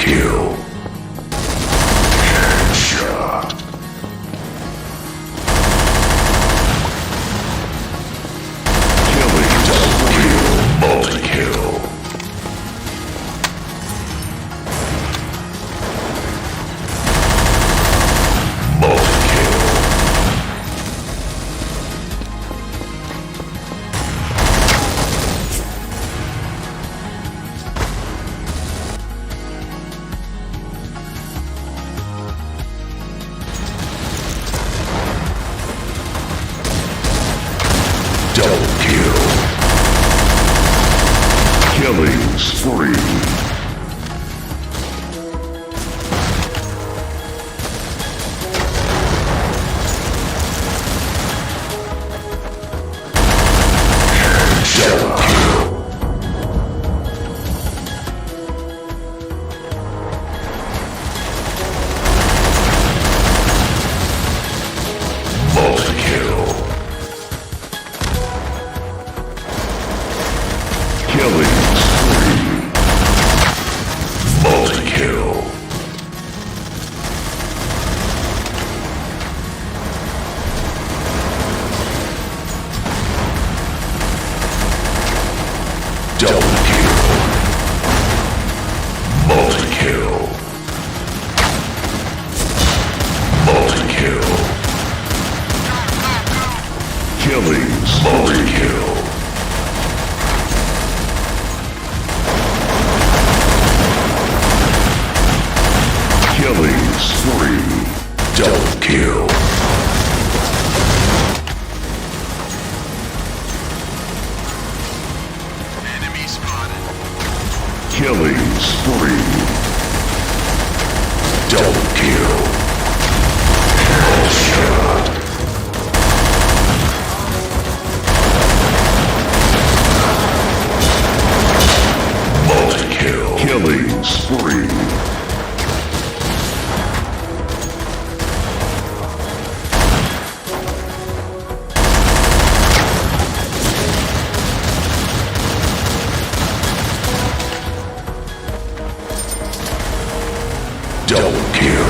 kill. Headshot. Killing double kill. Multi-kill. Multi-kill. Double kill. Killing spree. Double kill. Multi-kill. Killing spree. Multi-kill. Double kill. Multi-kill. Multi-kill. Killing multi-kill. Killing spree. Double kill. Enemy spotted. Killing spree. Double kill. Headshot. Multi-kill. Killing spree. Double kill.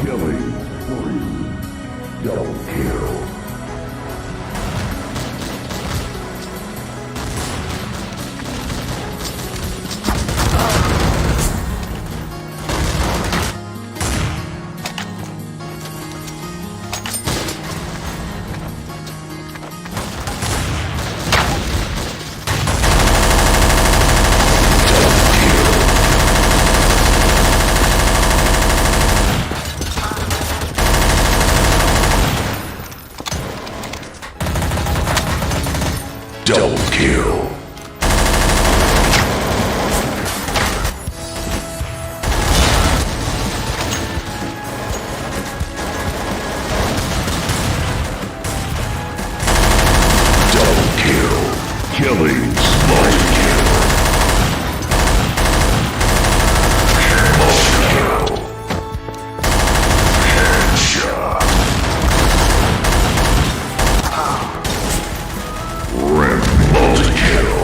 Killing spree. Double kill. Double kill. Double kill. Killing multi-kill. Multi-kill. Headshot. Rim multi-kill.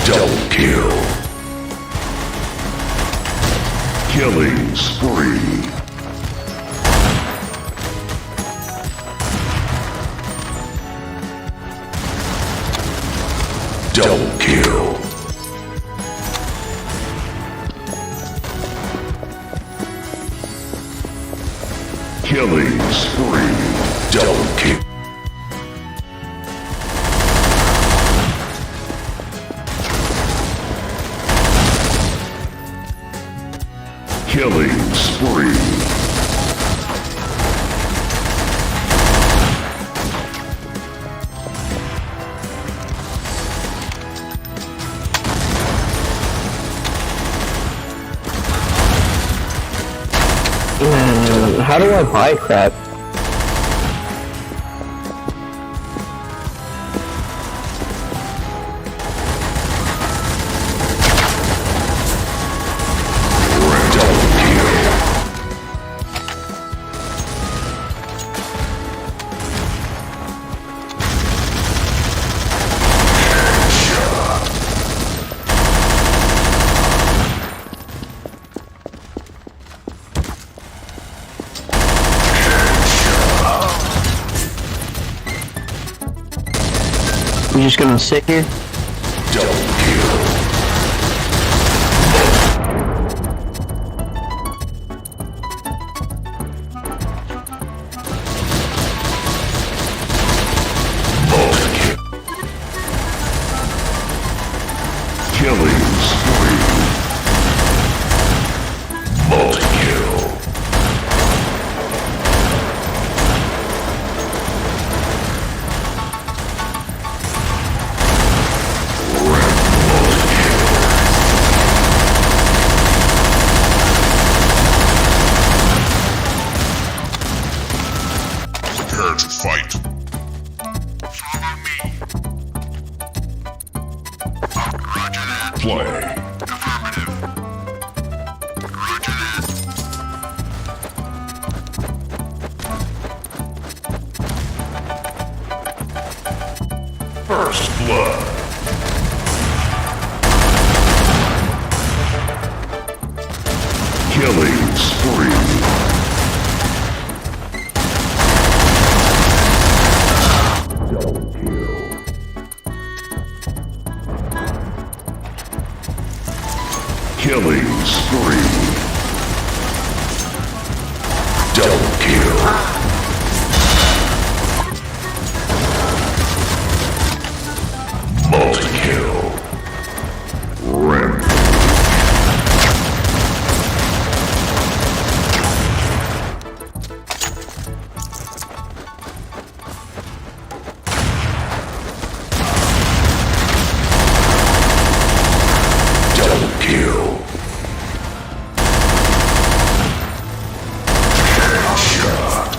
Double kill. Killing spree. Double kill. Killing spree. Double kill. Killing spree. Double How do I buy crap? You just gonna sit here? Double kill. Multi-kill. Killing spree. Multi-kill. Prepare to fight. Follow me. Roger that. Play. Affirmative. Roger that. First blood. Killing spree. Double kill. Killing spree. Double kill. Multi-kill. Rampage. Double kill. Headshot.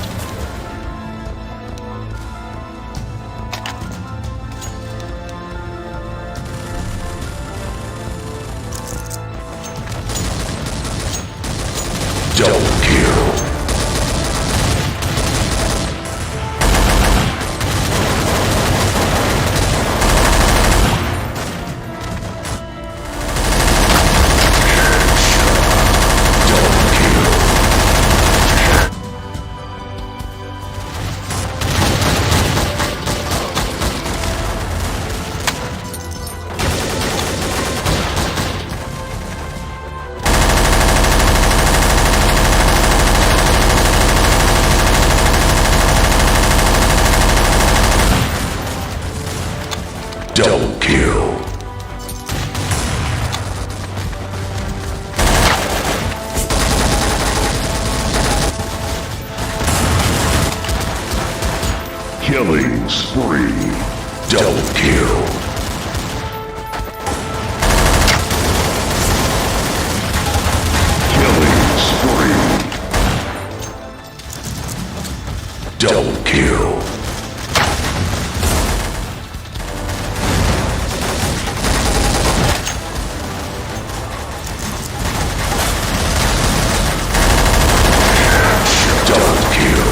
Double kill. Double kill. Double kill. Killing spree. Double kill. Killing spree. Double kill. Double kill.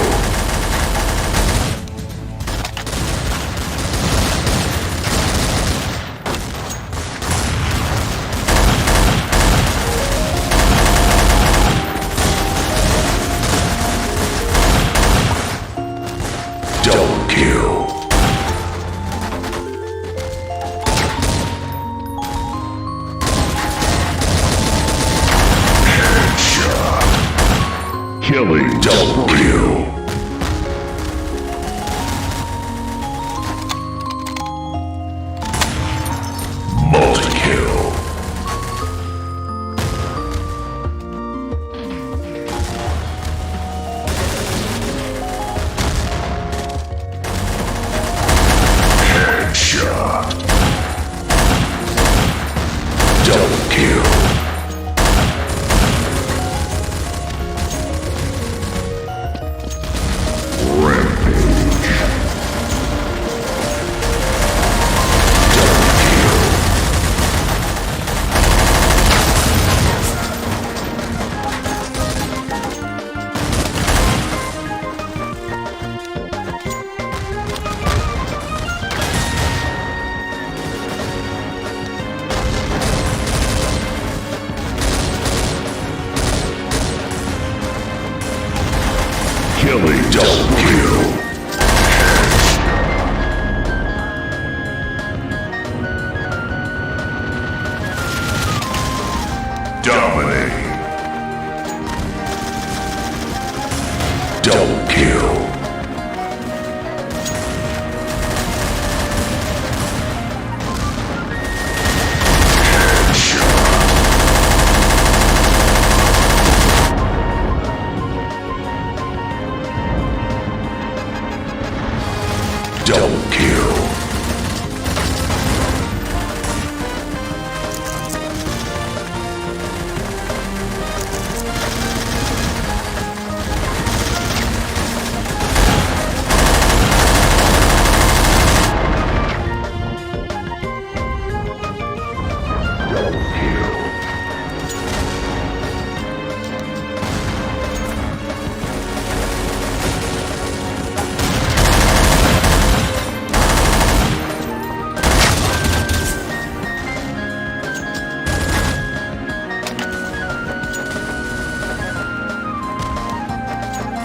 Double kill. Headshot. Killing double kill. Multi-kill. Headshot. Double kill. Dominate. Double kill. Double kill.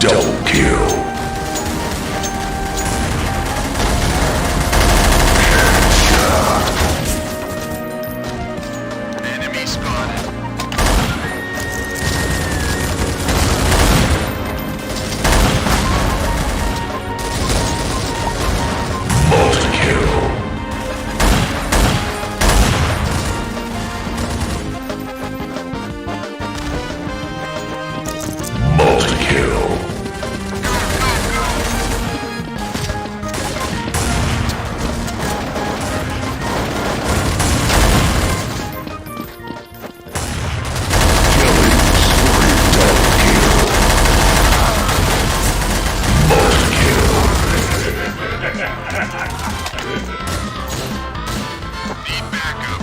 Double kill. Enemy spotted. Multi-kill. Multi-kill. Need backup.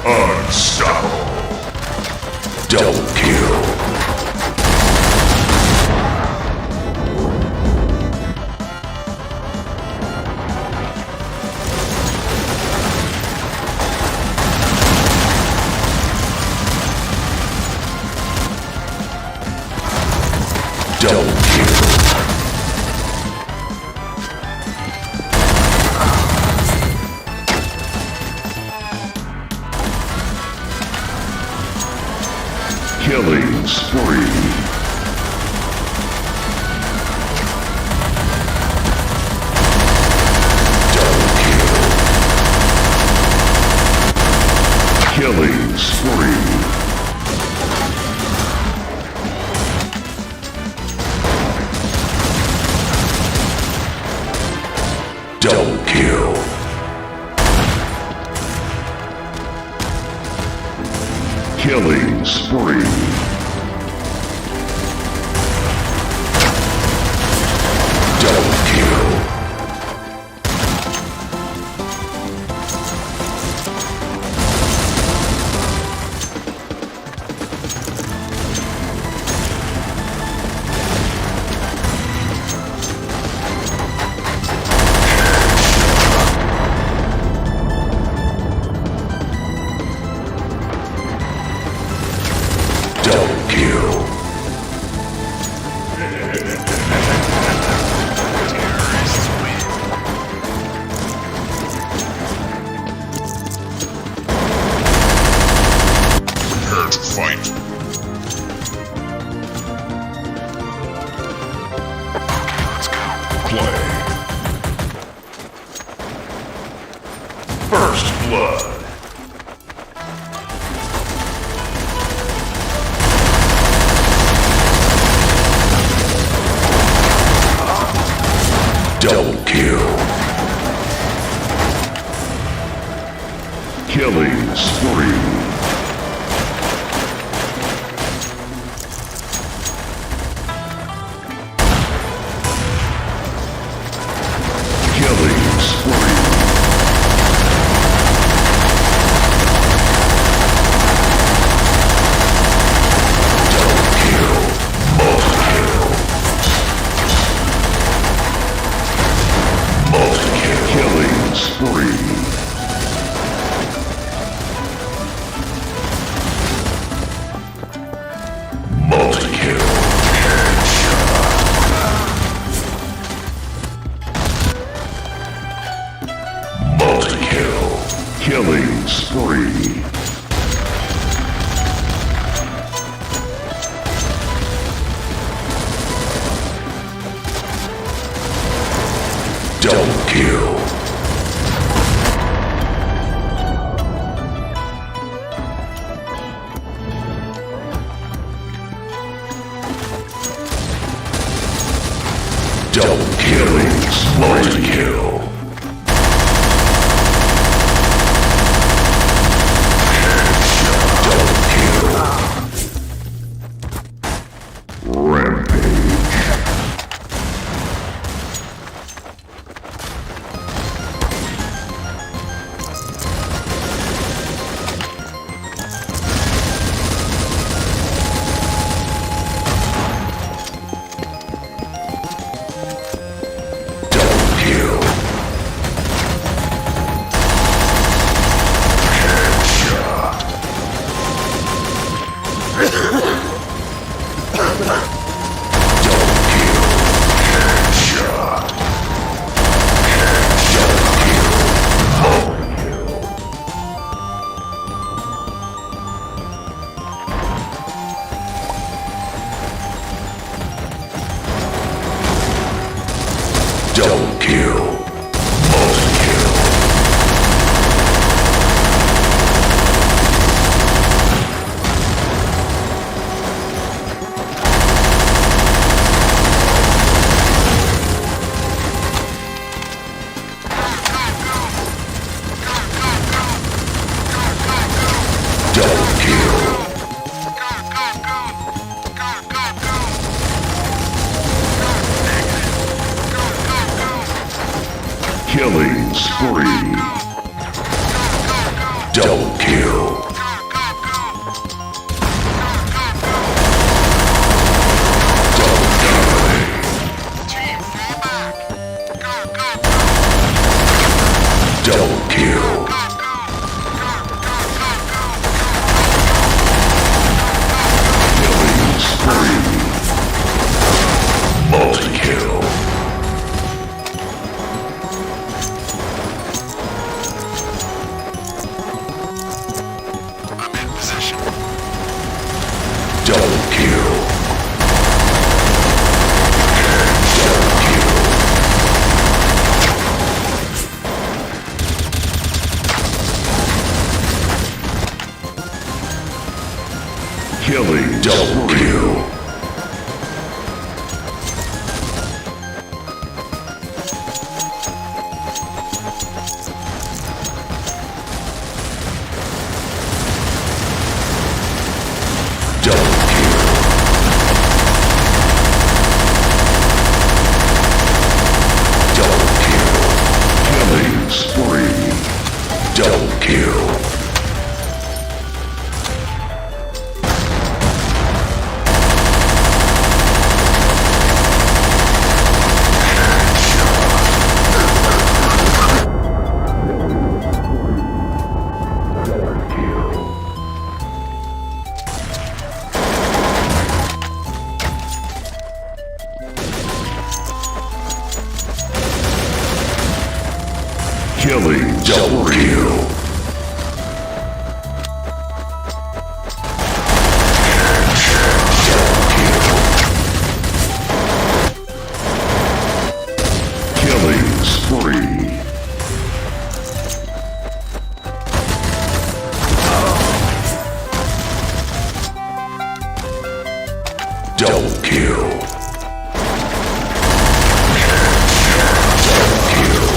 Unstoppable. Double kill. Double kill. Killing spree. Double kill. Killing spree. Double kill. Killing spree. Double kill. Double kill. Terrorists win. Prepare to fight. Okay, let's go. Play. First blood. Double kill. Killing spree. Killing spree. Double kill. Multi-kill. Multi-kill. Killing spree. Multi-kill. Headshot. Killing spree. Double kill. Double killing multi-kill. Double kill. Rampage. Double kill. Headshot. Double kill. Headshot. Double kill. Multi-kill. Double kill. Multi-kill. Double kill. Killing spree. Double kill. Double dominate. Double kill. Killing spree. Multi-kill. I'm in position. Double kill. Double kill. Killing double kill. Double kill. Double kill. Killing spree. Double kill. Killing double kill. Double kill. Killing spree. Double kill. Double kill.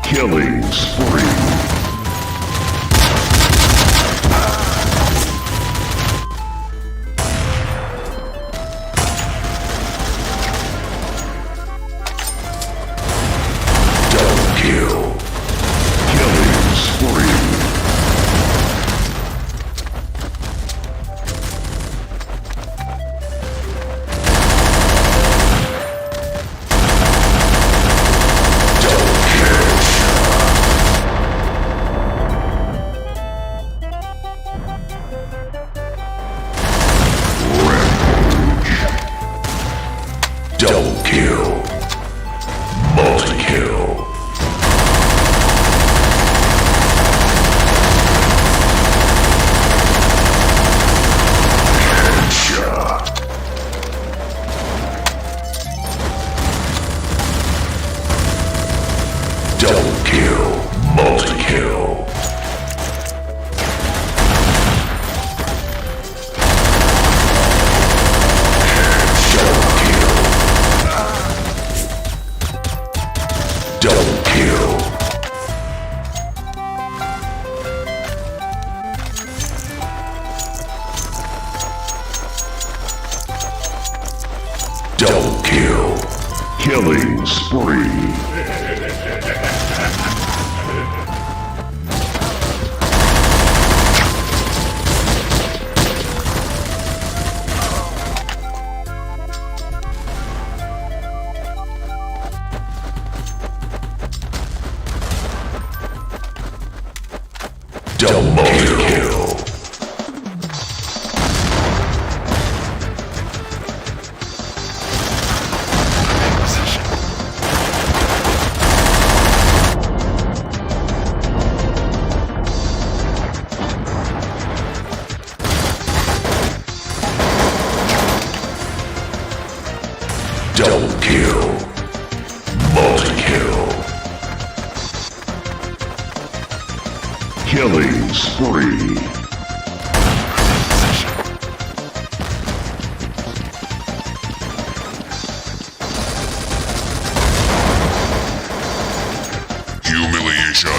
Killing spree. Double kill. Killing spree. Double kill. Multi-kill. Killing spree. Double kill. Position. Double kill. Multi-kill. Killing spree. Position. Humiliation.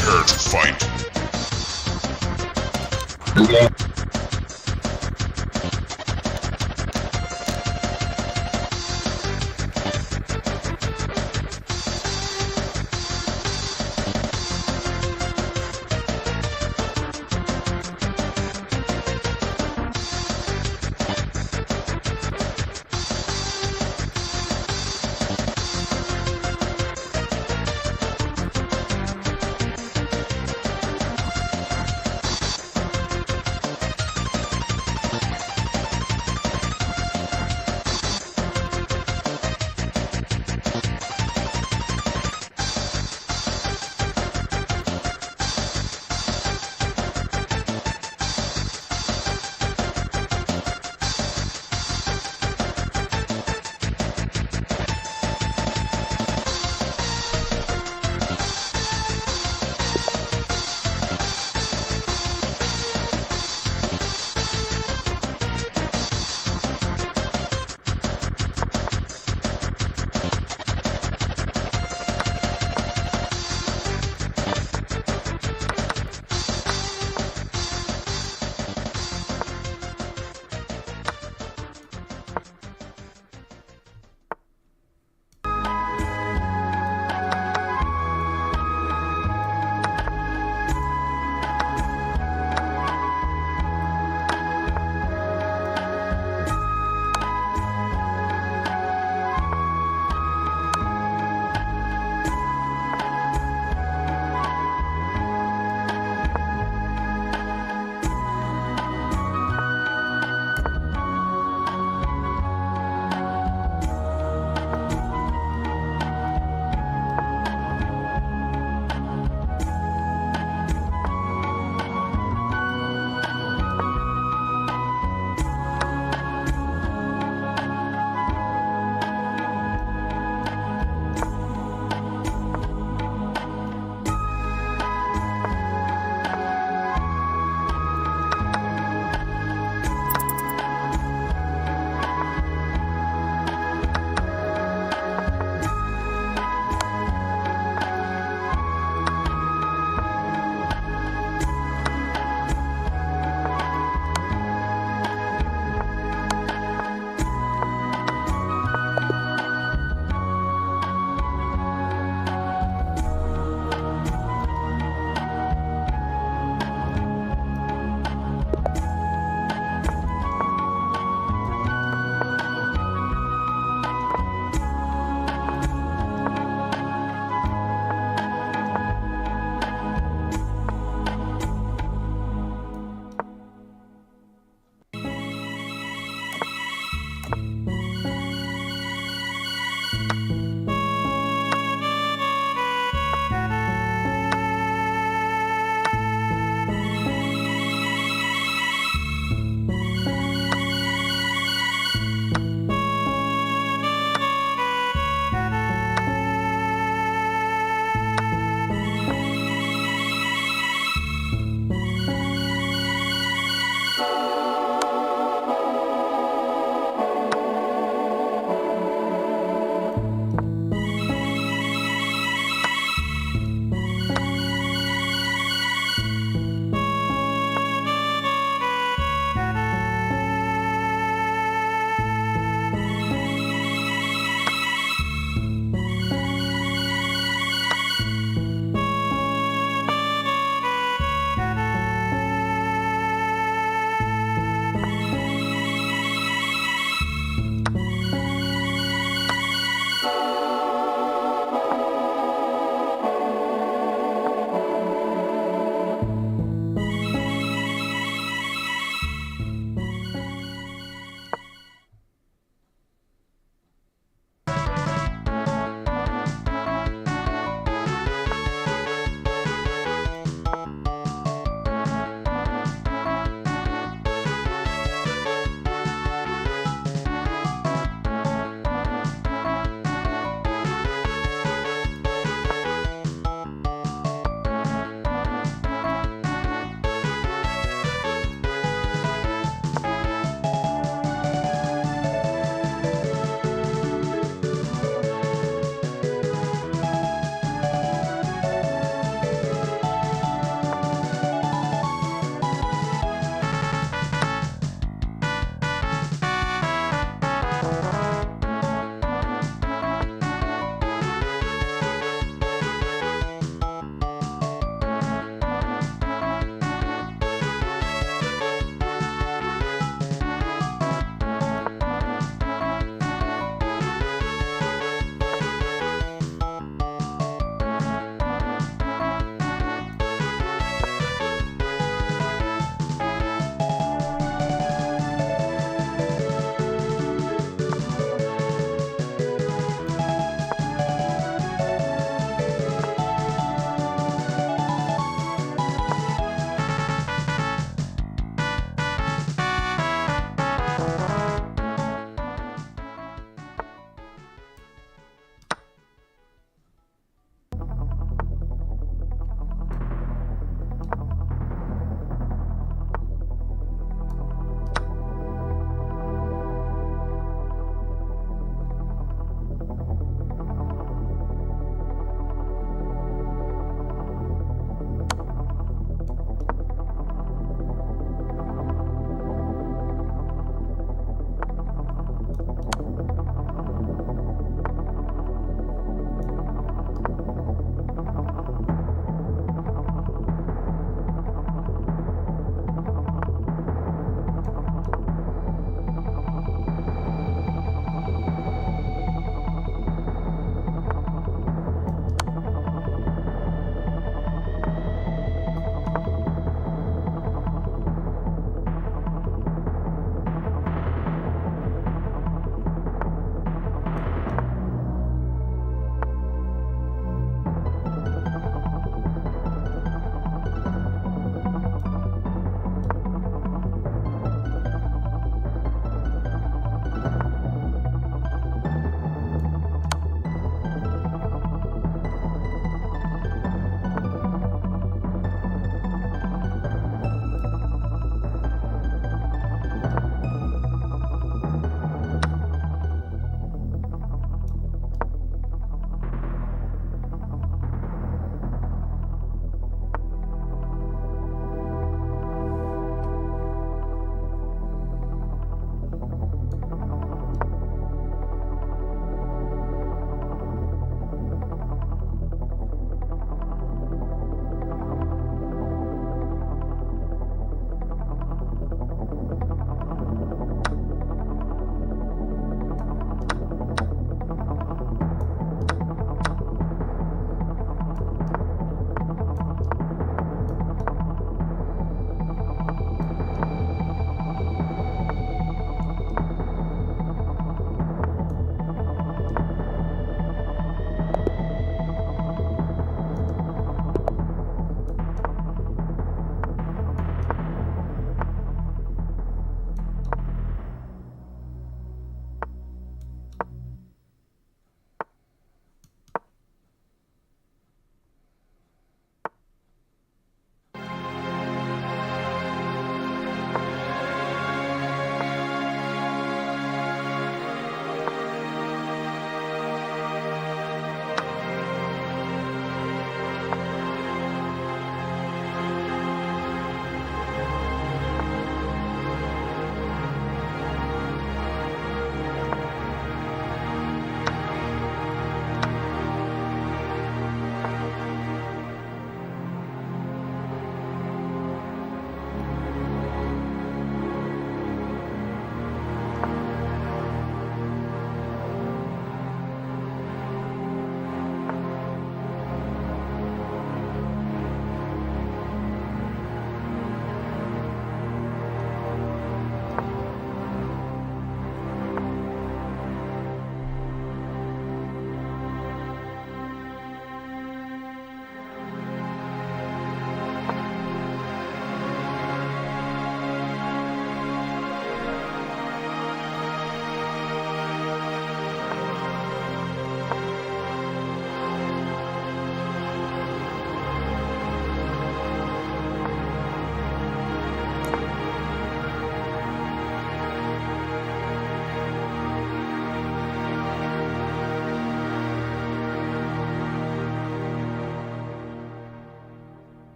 Prepare to fight.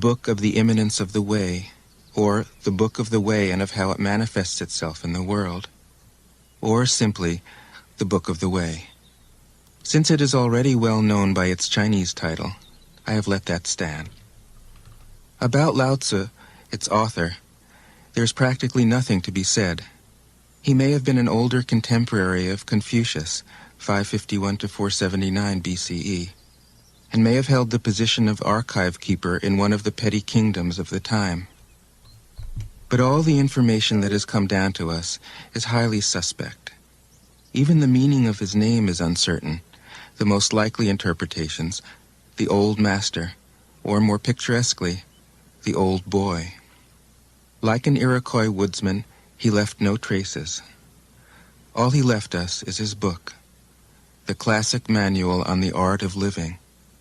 book of the imminence of the way, or the book of the way and of how it manifests itself in the world, or simply the book of the way. Since it is already well known by its Chinese title, I have let that stand. About Lao Tzu, its author, there's practically nothing to be said. He may have been an older contemporary of Confucius, 551 to 479 BCE, and may have held the position of archive keeper in one of the petty kingdoms of the time. But all the information that has come down to us is highly suspect. Even the meaning of his name is uncertain. The most likely interpretations, the old master, or more picturesquely, the old boy. Like an Iroquois woodsman, he left no traces. All he left us is his book, the classic manual on the art of living,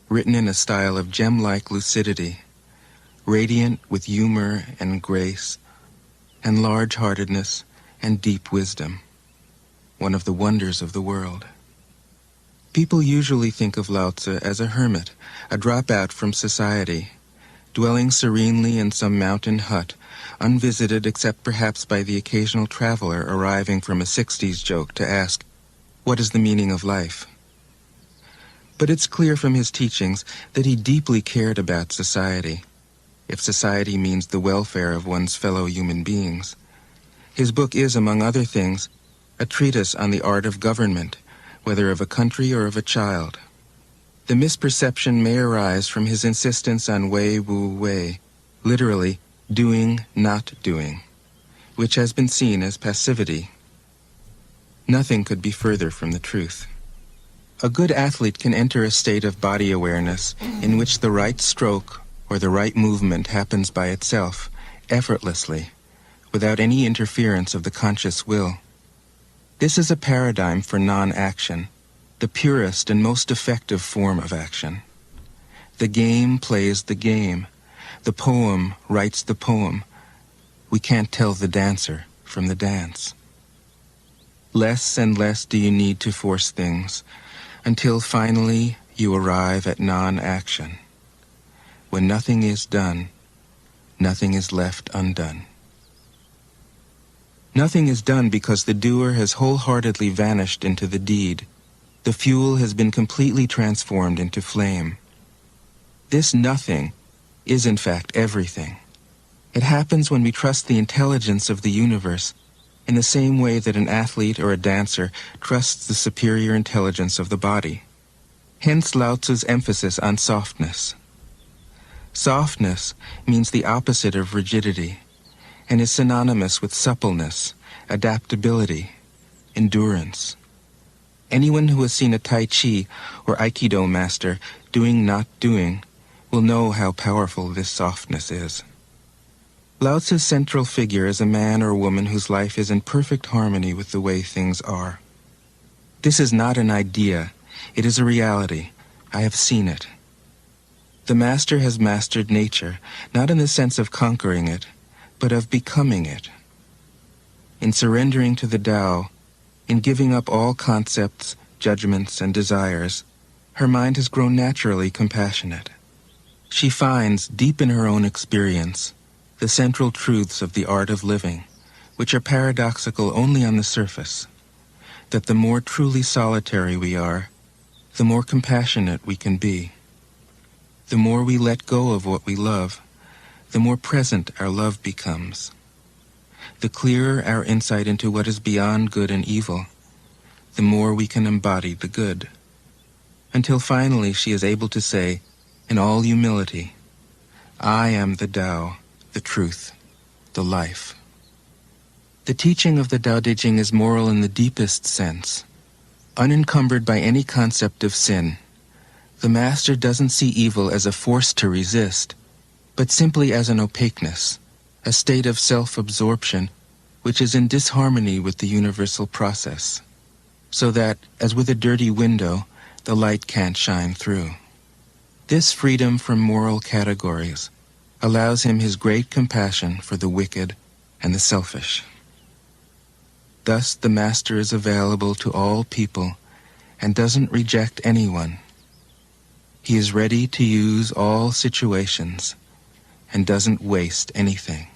written in a style of gem-like lucidity, radiant with humor and grace, and large-heartedness and deep wisdom, one of the wonders of the world. People usually think of Lao Tzu as a hermit, a dropout from society, dwelling serenely in some mountain hut, unvisited except perhaps by the occasional traveler arriving from a 60s joke to ask, "What is the meaning of life?" But it's clear from his teachings that he deeply cared about society, if society means the welfare of one's fellow human beings. His book is, among other things, a treatise on the art of government, whether of a country or of a child. The misperception may arise from his insistence on wei wu wei, literally doing, not doing, which has been seen as passivity. Nothing could be further from the truth. A good athlete can enter a state of body awareness in which the right stroke or the right movement happens by itself, effortlessly, without any interference of the conscious will. This is a paradigm for non-action, the purest and most effective form of action. The game plays the game. The poem writes the poem. We can't tell the dancer from the dance. Less and less do you need to force things, until finally you arrive at non-action. When nothing is done, nothing is left undone. Nothing is done because the doer has wholeheartedly vanished into the deed. The fuel has been completely transformed into flame. This nothing is in fact everything. It happens when we trust the intelligence of the universe in the same way that an athlete or a dancer trusts the superior intelligence of the body. Hence Lao Tzu's emphasis on softness. Softness means the opposite of rigidity and is synonymous with suppleness, adaptability, endurance. Anyone who has seen a Tai Chi or Aikido master doing not doing will know how powerful this softness is. Lao Tzu's central figure is a man or woman whose life is in perfect harmony with the way things are. This is not an idea, it is a reality. I have seen it. The master has mastered nature, not in the sense of conquering it, but of becoming it. In surrendering to the Tao, in giving up all concepts, judgments, and desires, her mind has grown naturally compassionate. She finds, deep in her own experience, the central truths of the art of living, which are paradoxical only on the surface, that the more truly solitary we are, the more compassionate we can be. The more we let go of what we love, the more present our love becomes. The clearer our insight into what is beyond good and evil, the more we can embody the good. Until finally she is able to say, in all humility, I am the Tao, the truth, the life. The teaching of the Tao Te Ching is moral in the deepest sense, unencumbered by any concept of sin. The master doesn't see evil as a force to resist, but simply as an opaqueness, a state of self-absorption which is in disharmony with the universal process, so that, as with a dirty window, the light can't shine through. This freedom from moral categories allows him his great compassion for the wicked and the selfish. Thus the master is available to all people and doesn't reject anyone. He is ready to use all situations, and doesn't waste anything.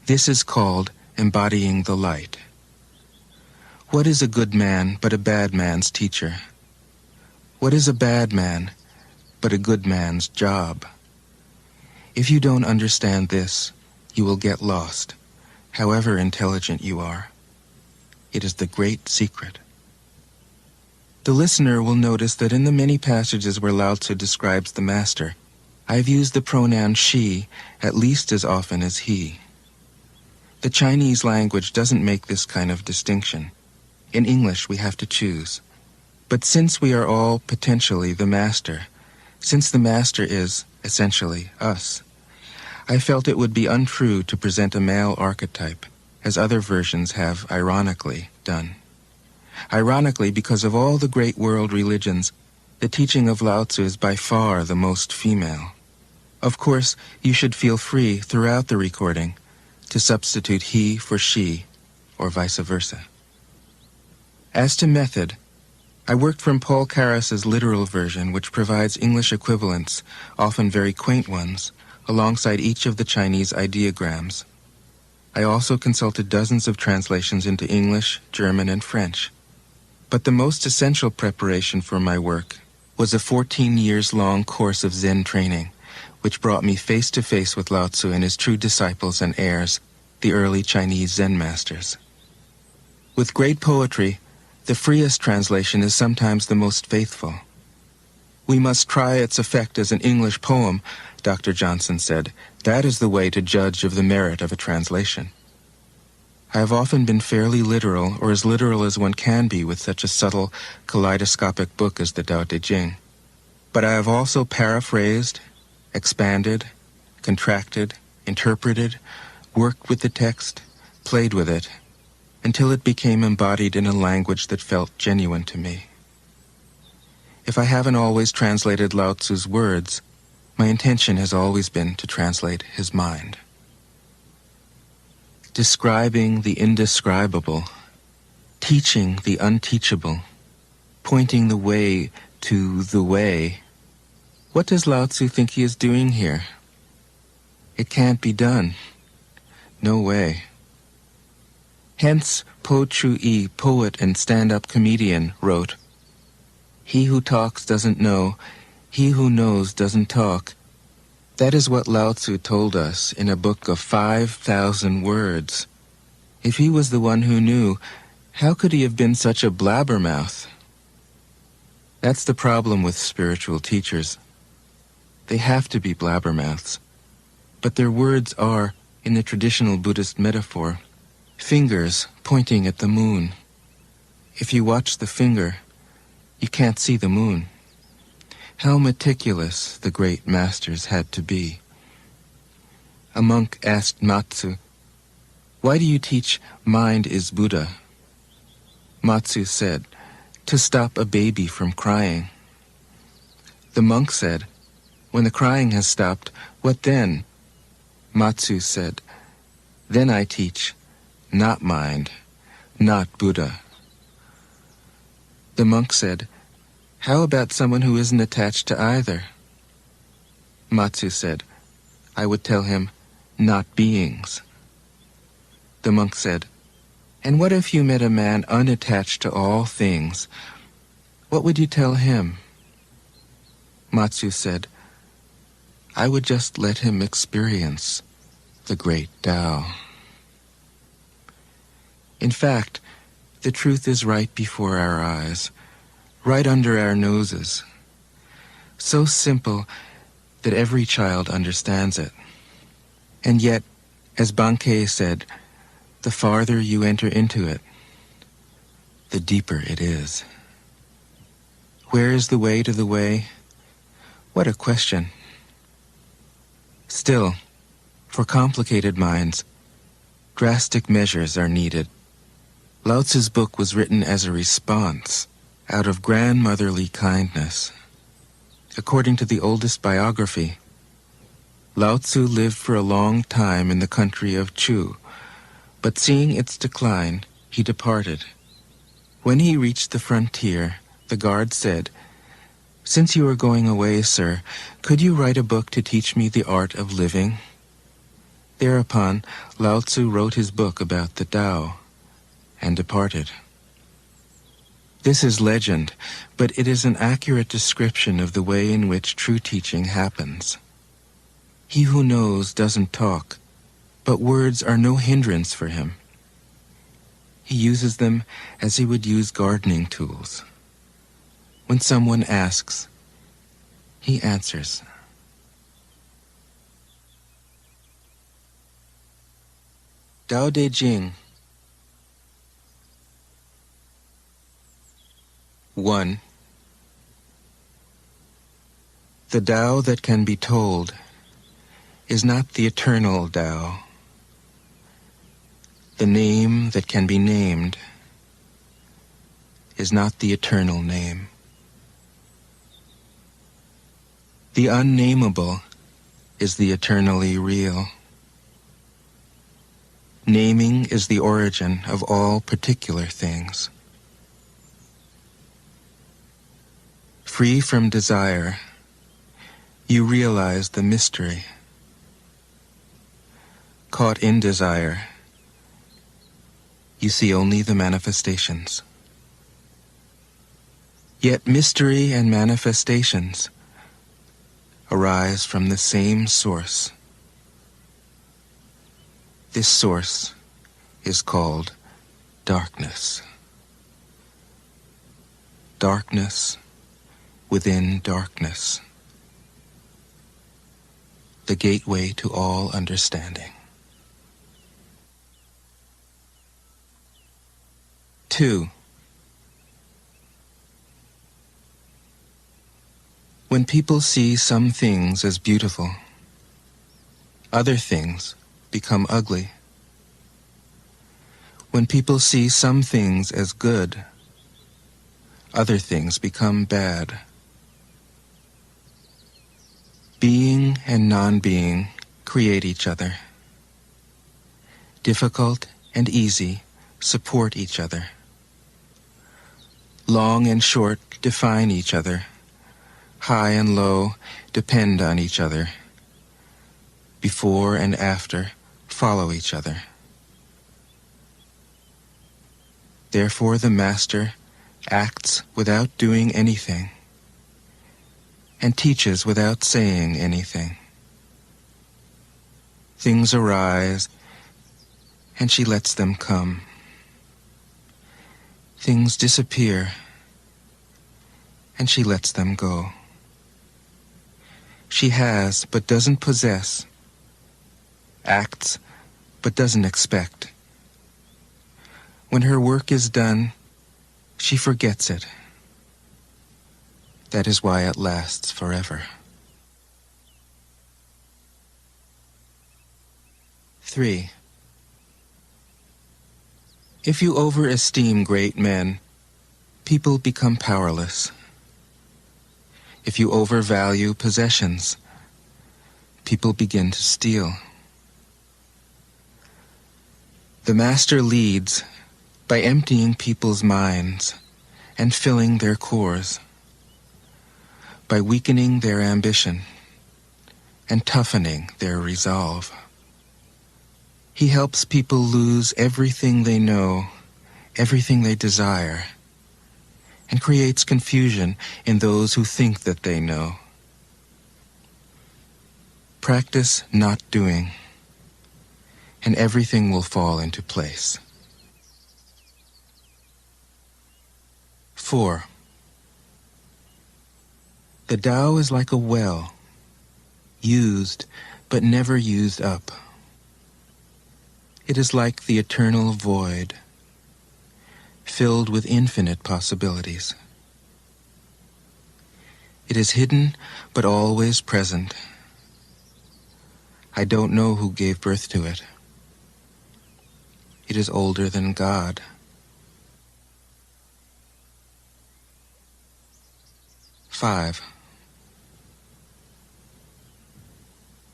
This is called embodying the light. What is a good man but a bad man's teacher? What is a bad man but a good man's job? If you don't understand this, you will get lost, however intelligent you are. It is the great secret. The listener will notice that in the many passages where Lao Tzu describes the master, I have used the pronoun she at least as often as he. The Chinese language doesn't make this kind of distinction. In English, we have to choose. But since we are all potentially the master, since the master is, essentially, us, I felt it would be untrue to present a male archetype, as other versions have, ironically, done. Ironically, because of all the great world religions, the teaching of Lao Tzu is by far the most female. Of course, you should feel free throughout the recording to substitute he for she, or vice versa. As to method, I worked from Paul Karas's literal version, which provides English equivalents, often very quaint ones, alongside each of the Chinese ideograms. I also consulted dozens of translations into English, German, and French. But the most essential preparation for my work was a 14 years long course of Zen training, which brought me face to face with Lao Tzu and his true disciples and heirs, the early Chinese Zen masters. With great poetry, the freest translation is sometimes the most faithful. We must try its effect as an English poem, Dr. Johnson said. That is the way to judge of the merit of a translation. I have often been fairly literal, or as literal as one can be with such a subtle, kaleidoscopic book as the Tao Te Ching. But I have also paraphrased, expanded, contracted, interpreted, worked with the text, played with it, until it became embodied in a language that felt genuine to me. If I haven't always translated Lao Tzu's words, my intention has always been to translate his mind. Describing the indescribable, teaching the unteachable, pointing the way to the way. What does Lao Tzu think he is doing here? It can't be done. No way. Hence, Po Chu-yi, poet and stand-up comedian, wrote, "He who talks doesn't know, he who knows doesn't talk." That is what Lao Tzu told us in a book of 5,000 words. If he was the one who knew, how could he have been such a blabbermouth? That's the problem with spiritual teachers. They have to be blabbermouths. But their words are, in the traditional Buddhist metaphor, fingers pointing at the moon. If you watch the finger, you can't see the moon. How meticulous the great masters had to be. A monk asked Matsu, "Why do you teach mind is Buddha?" Matsu said, "To stop a baby from crying." The monk said, "When the crying has stopped, what then?" Matsu said, "Then I teach, not mind, not Buddha." The monk said, "How about someone who isn't attached to either?" Matsu said, "I would tell him, not beings." The monk said, "And what if you met a man unattached to all things? What would you tell him?" Matsu said, "I would just let him experience the great Tao." In fact, the truth is right before our eyes, right under our noses, so simple that every child understands it. And yet, as Bankei said, the farther you enter into it, the deeper it is. Where is the way to the way? What a question. Still, for complicated minds, drastic measures are needed. Lao Tzu's book was written as a response, out of grandmotherly kindness. According to the oldest biography, Lao Tzu lived for a long time in the country of Chu, but seeing its decline, he departed. When he reached the frontier, the guard said, Since you are going away, sir, could you write a book to teach me the art of living? Thereupon, Lao Tzu wrote his book about the Tao and departed. This is legend, but it is an accurate description of the way in which true teaching happens. He who knows doesn't talk, but words are no hindrance for him. He uses them as he would use gardening tools. When someone asks, he answers. Dao De Jing. 1. The Tao that can be told is not the eternal Tao. The name that can be named is not the eternal name. The unnameable is the eternally real. Naming is the origin of all particular things. Free from desire, you realize the mystery. Caught in desire, you see only the manifestations. Yet mystery and manifestations arise from the same source. This source is called darkness. Darkness within darkness. The gateway to all understanding. 2. When people see some things as beautiful, other things become ugly. When people see some things as good, other things become bad. Being and non-being create each other. Difficult and easy support each other. Long and short define each other. High and low depend on each other. Before and after follow each other. Therefore the Master acts without doing anything and teaches without saying anything. Things arise and she lets them come. Things disappear and she lets them go. She has but doesn't possess, acts but doesn't expect. When her work is done, she forgets it. That is why it lasts forever. 3. If you overesteem great men, people become powerless. If you overvalue possessions, people begin to steal. The Master leads by emptying people's minds and filling their cores, by weakening their ambition and toughening their resolve. He helps people lose everything they know, everything they desire, and creates confusion in those who think that they know. Practice not doing, and everything will fall into place. 4. The Tao is like a well, used but never used up. It is like the eternal void, filled with infinite possibilities. It is hidden but always present. I don't know who gave birth to it. It is older than God. 5.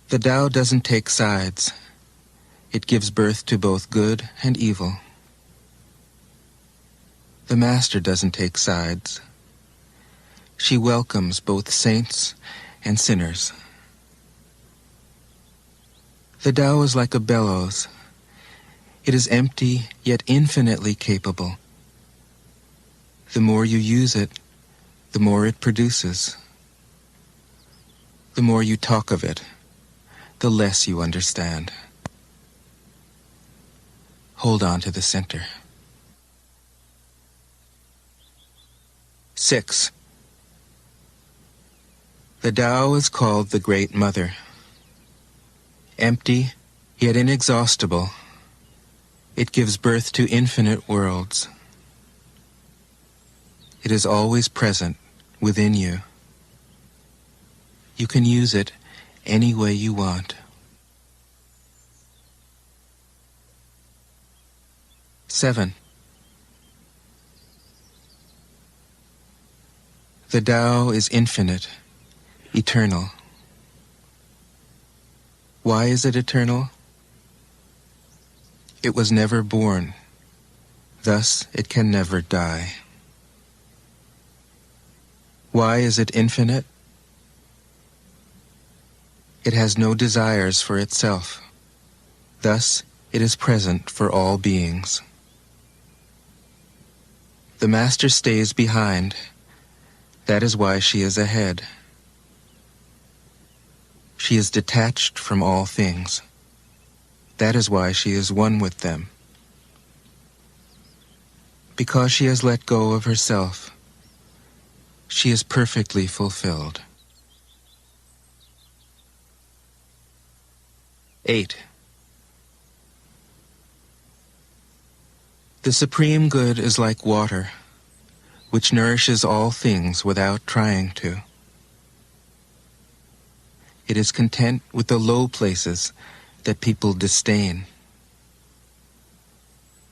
The Tao doesn't take sides. It gives birth to both good and evil. The Master doesn't take sides. She welcomes both saints and sinners. The Tao is like a bellows. It is empty, yet infinitely capable. The more you use it, the more it produces. The more you talk of it, the less you understand. Hold on to the center. 6. The Tao is called the Great Mother. Empty, yet inexhaustible, it gives birth to infinite worlds. It is always present within you. You can use it any way you want. 7. The Tao is infinite, eternal. Why is it eternal? It was never born, thus it can never die. Why is it infinite? It has no desires for itself, thus it is present for all beings. The Master stays behind. That is why she is ahead. She is detached from all things. That is why she is one with them. Because she has let go of herself, she is perfectly fulfilled. 8. The Supreme Good is like water, which nourishes all things without trying to. It is content with the low places that people disdain.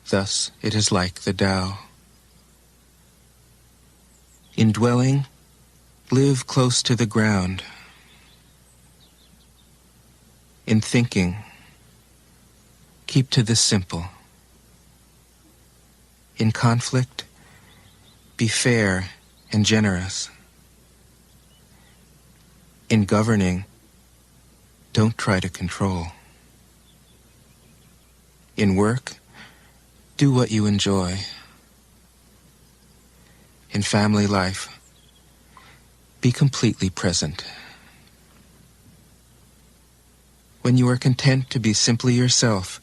Thus it is like the Tao. In dwelling, live close to the ground. In thinking, keep to the simple. In conflict, be fair and generous. In governing, don't try to control. In work, do what you enjoy. In family life, be completely present. When you are content to be simply yourself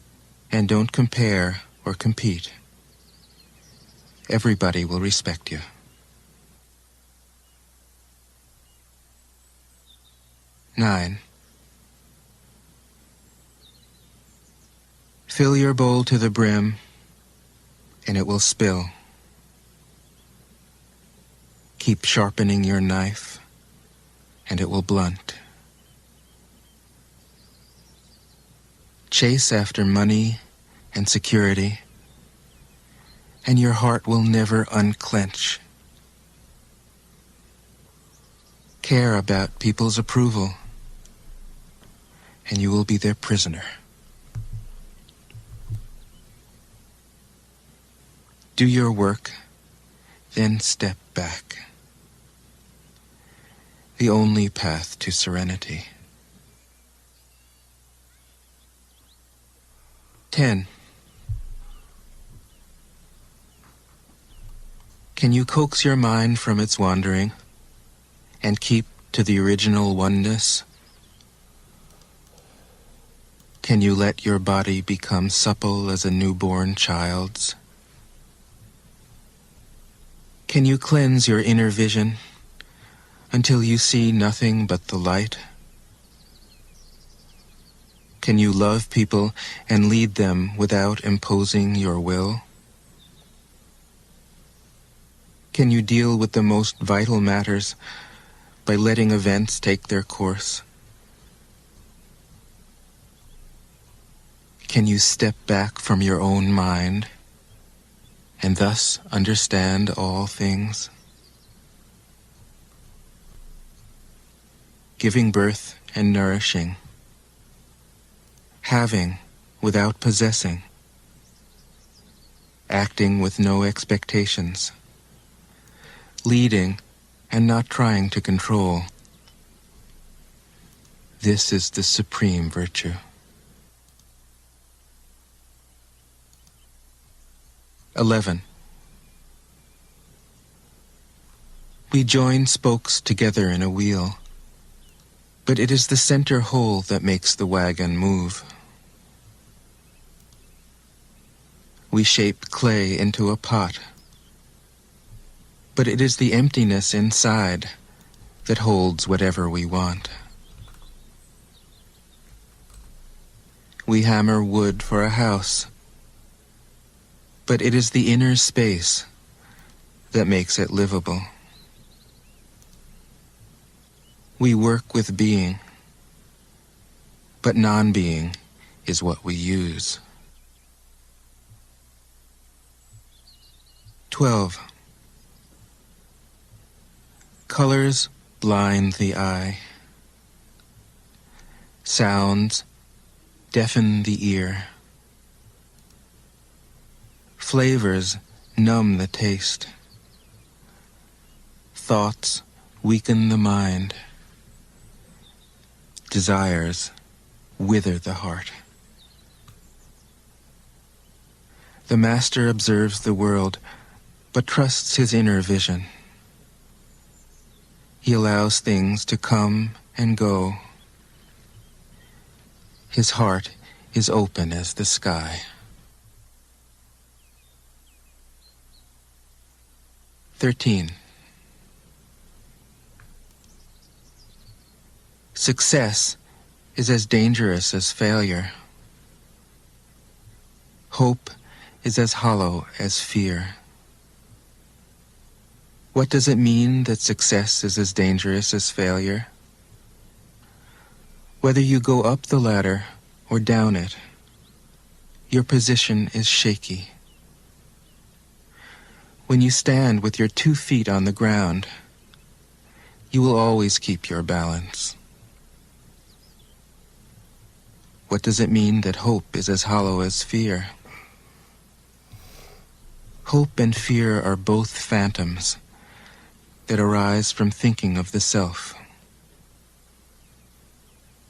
and don't compare or compete, everybody will respect you. 9. Fill your bowl to the brim, and it will spill. Keep sharpening your knife, and it will blunt. Chase after money and security, and your heart will never unclench. Care about people's approval, and you will be their prisoner. Do your work, then step back. The only path to serenity. 10. Can you coax your mind from its wandering and keep to the original oneness? Can you let your body become supple as a newborn child's? Can you cleanse your inner vision until you see nothing but the light? Can you love people and lead them without imposing your will? Can you deal with the most vital matters by letting events take their course? Can you step back from your own mind and thus understand all things? Giving birth and nourishing. Having without possessing. Acting with no expectations. Leading and not trying to control. This is the supreme virtue. (11) We join spokes together in a wheel, but it is the center whole that makes the wagon move. We shape clay into a pot, but it is the emptiness inside that holds whatever we want. We hammer wood for a house, but it is the inner space that makes it livable. We work with being, but non-being is what we use. 12. Colors blind the eye. Sounds deafen the ear. Flavors numb the taste. Thoughts weaken the mind. Desires wither the heart. The master observes the world, but trusts his inner vision. He allows things to come and go. His heart is open as the sky. 13. Success is as dangerous as failure. Hope is as hollow as fear. What does it mean that success is as dangerous as failure? Whether you go up the ladder or down it, your position is shaky. When you stand with your 2 feet on the ground, you will always keep your balance. What does it mean that hope is as hollow as fear? Hope and fear are both phantoms that arise from thinking of the self.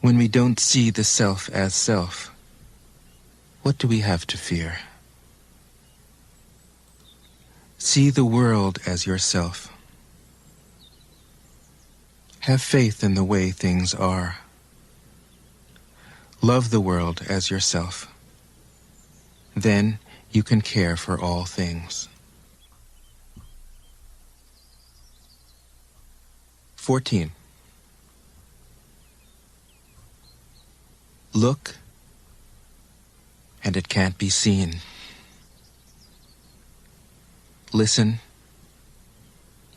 When we don't see the self as self, what do we have to fear? See the world as yourself. Have faith in the way things are. Love the world as yourself. Then you can care for all things. 14. Look, and it can't be seen. Listen,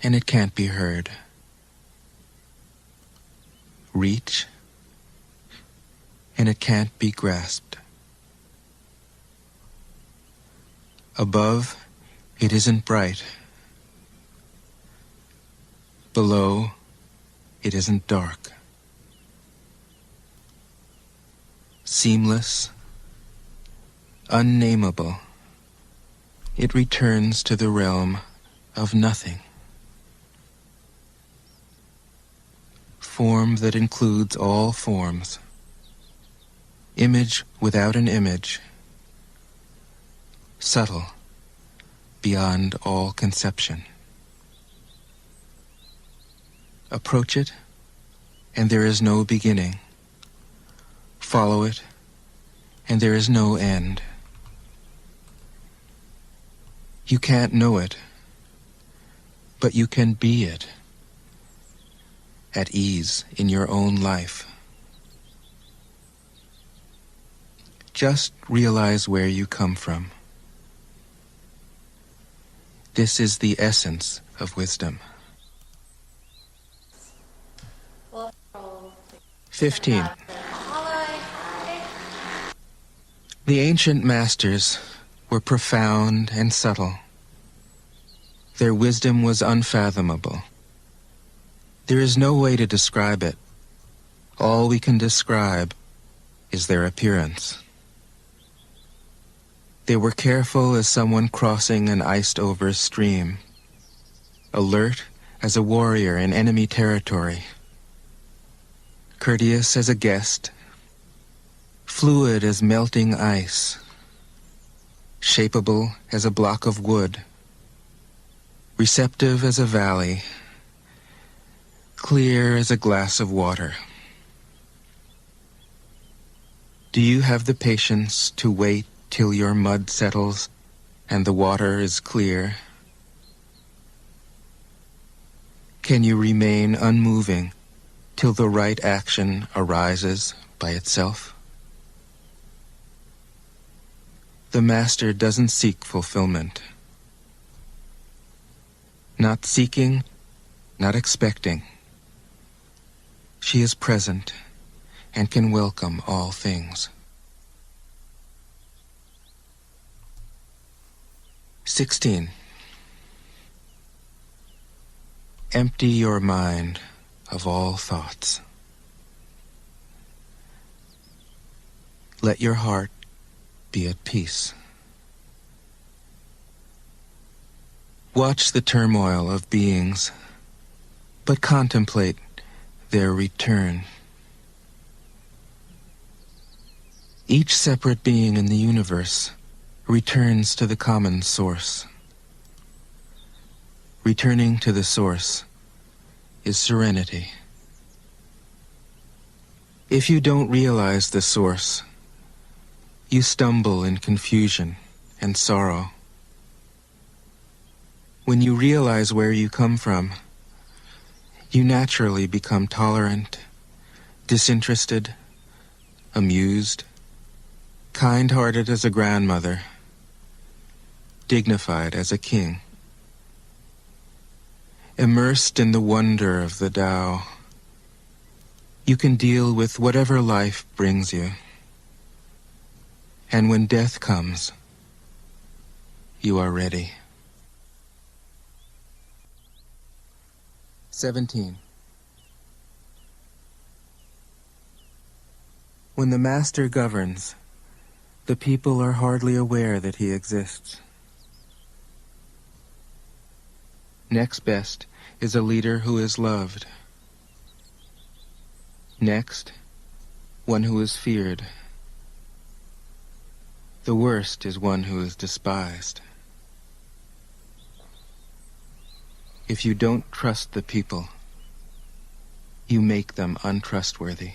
and it can't be heard. Reach, and it can't be grasped. Above, it isn't bright. Below, it isn't dark. Seamless, unnameable, it returns to the realm of nothing. Form that includes all forms. Image without an image. Subtle, beyond all conception. Approach it, and there is no beginning. Follow it, and there is no end. You can't know it, but you can be it, at ease in your own life. Just realize where you come from. This is the essence of wisdom. 15. The ancient masters were profound and subtle. Their wisdom was unfathomable. There is no way to describe it. All we can describe is their appearance. They were careful as someone crossing an iced-over stream, alert as a warrior in enemy territory, courteous as a guest, fluid as melting ice, shapeable as a block of wood, receptive as a valley, clear as a glass of water. Do you have the patience to wait till your mud settles and the water is clear? Can you remain unmoving till the right action arises by itself? The Master doesn't seek fulfillment. Not seeking, not expecting. She is present and can welcome all things. 16. Empty your mind of all thoughts. Let your heart be at peace. Watch the turmoil of beings, but contemplate their return. Each separate being in the universe returns to the common source. Returning to the source is serenity. If you don't realize the source, you stumble in confusion and sorrow. When you realize where you come from, you naturally become tolerant, disinterested, amused, kind-hearted as a grandmother, dignified as a king. Immersed in the wonder of the Tao, you can deal with whatever life brings you. And when death comes, you are ready. 17. When the Master governs, the people are hardly aware that he exists. Next best is a leader who is loved. Next, one who is feared. The worst is one who is despised. If you don't trust the people, you make them untrustworthy.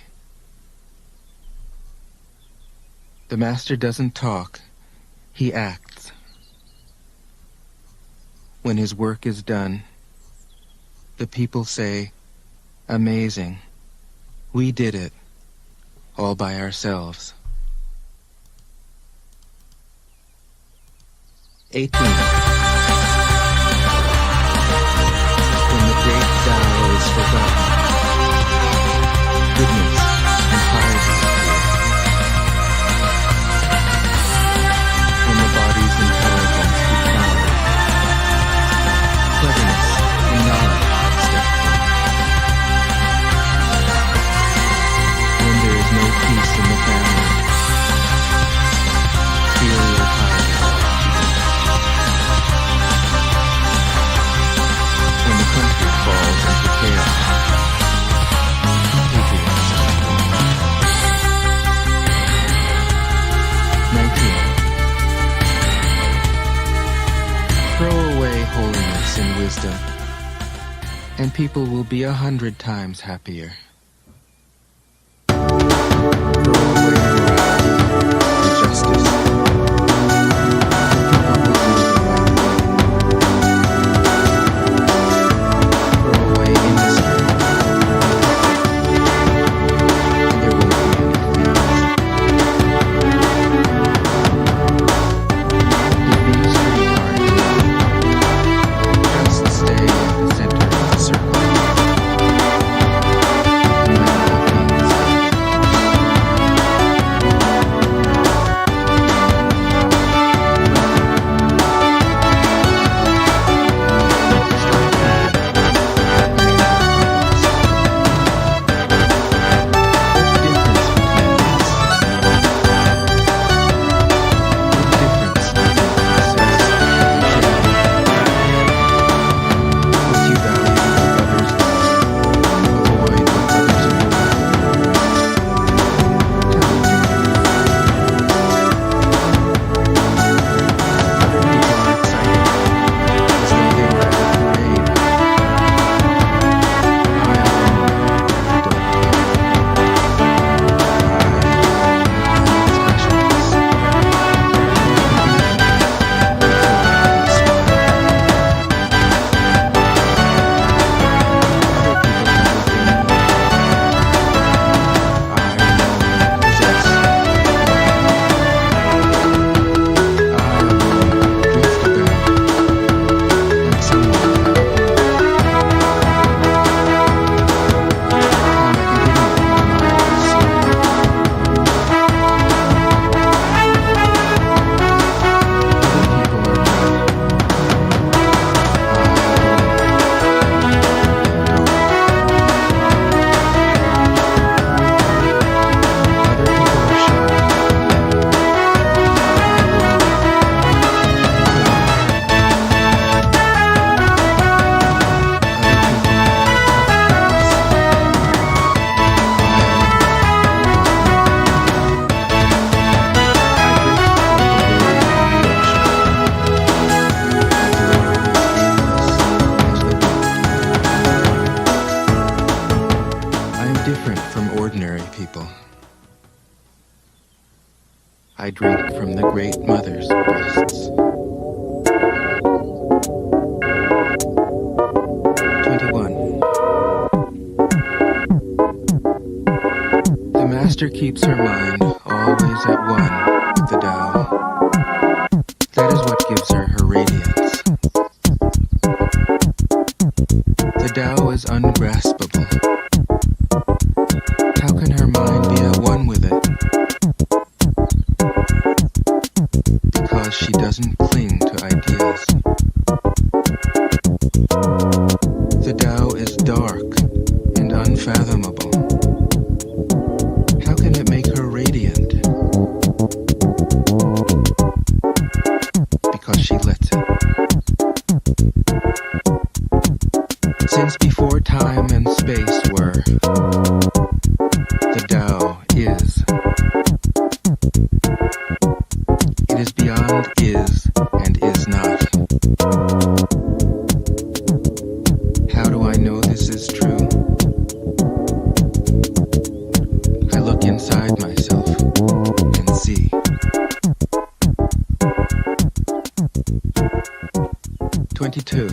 The Master doesn't talk, he acts. When his work is done, the people say, "Amazing, we did it, all by ourselves." 18. When the great Tao is forgotten, goodness and piety appear. When the body's intelligence declines, cleverness and knowledge step in. When there is no peace in the family, filial piety begins. When the country falls into chaos, patriotism reigns. 19. Throw away holiness and wisdom, and people will be 100 times happier. Throw away morality and justice. People will do the right thing. Throw away industry, and there won't be any thieves. Defeat street art. Just stay at the center of the circle. I drink from the great mother's breasts. 21. The master keeps her mind always at one with the Tao. That is what gives her her radiance. The Tao is ungraspable. How can her mind be at one with it? Because she doesn't cling to ideas. The Tao is dark and unfathomable. How can it make her radiant? Because she lets it. Since before time and space were, the Tao is. It is beyond is and is not. How do I know this is true? I look inside myself and see. 22.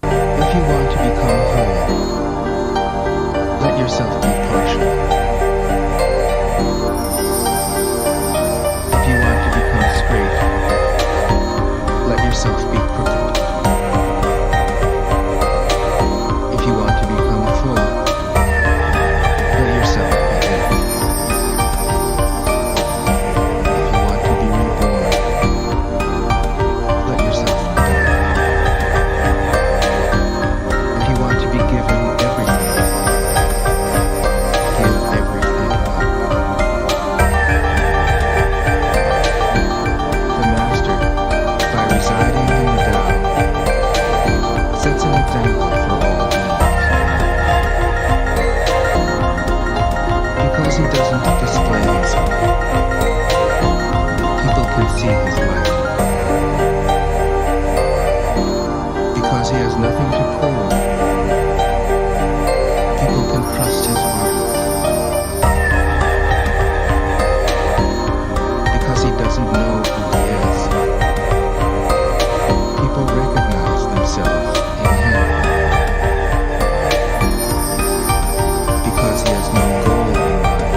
If you want to become whole, let yourself be partial. If you want to become straight, let yourself be crooked. If you want to become full, let yourself be empty. If you want to be reborn, let yourself die. If you want to be given everything, give everything up. The Master, by residing in the Tao, sets an example for all beings. Because he doesn't display himself, people can see his light. Because he has nothing to prove, people can trust his words. Because he doesn't know who he is, people recognize themselves in him. Because he has no goal in mind,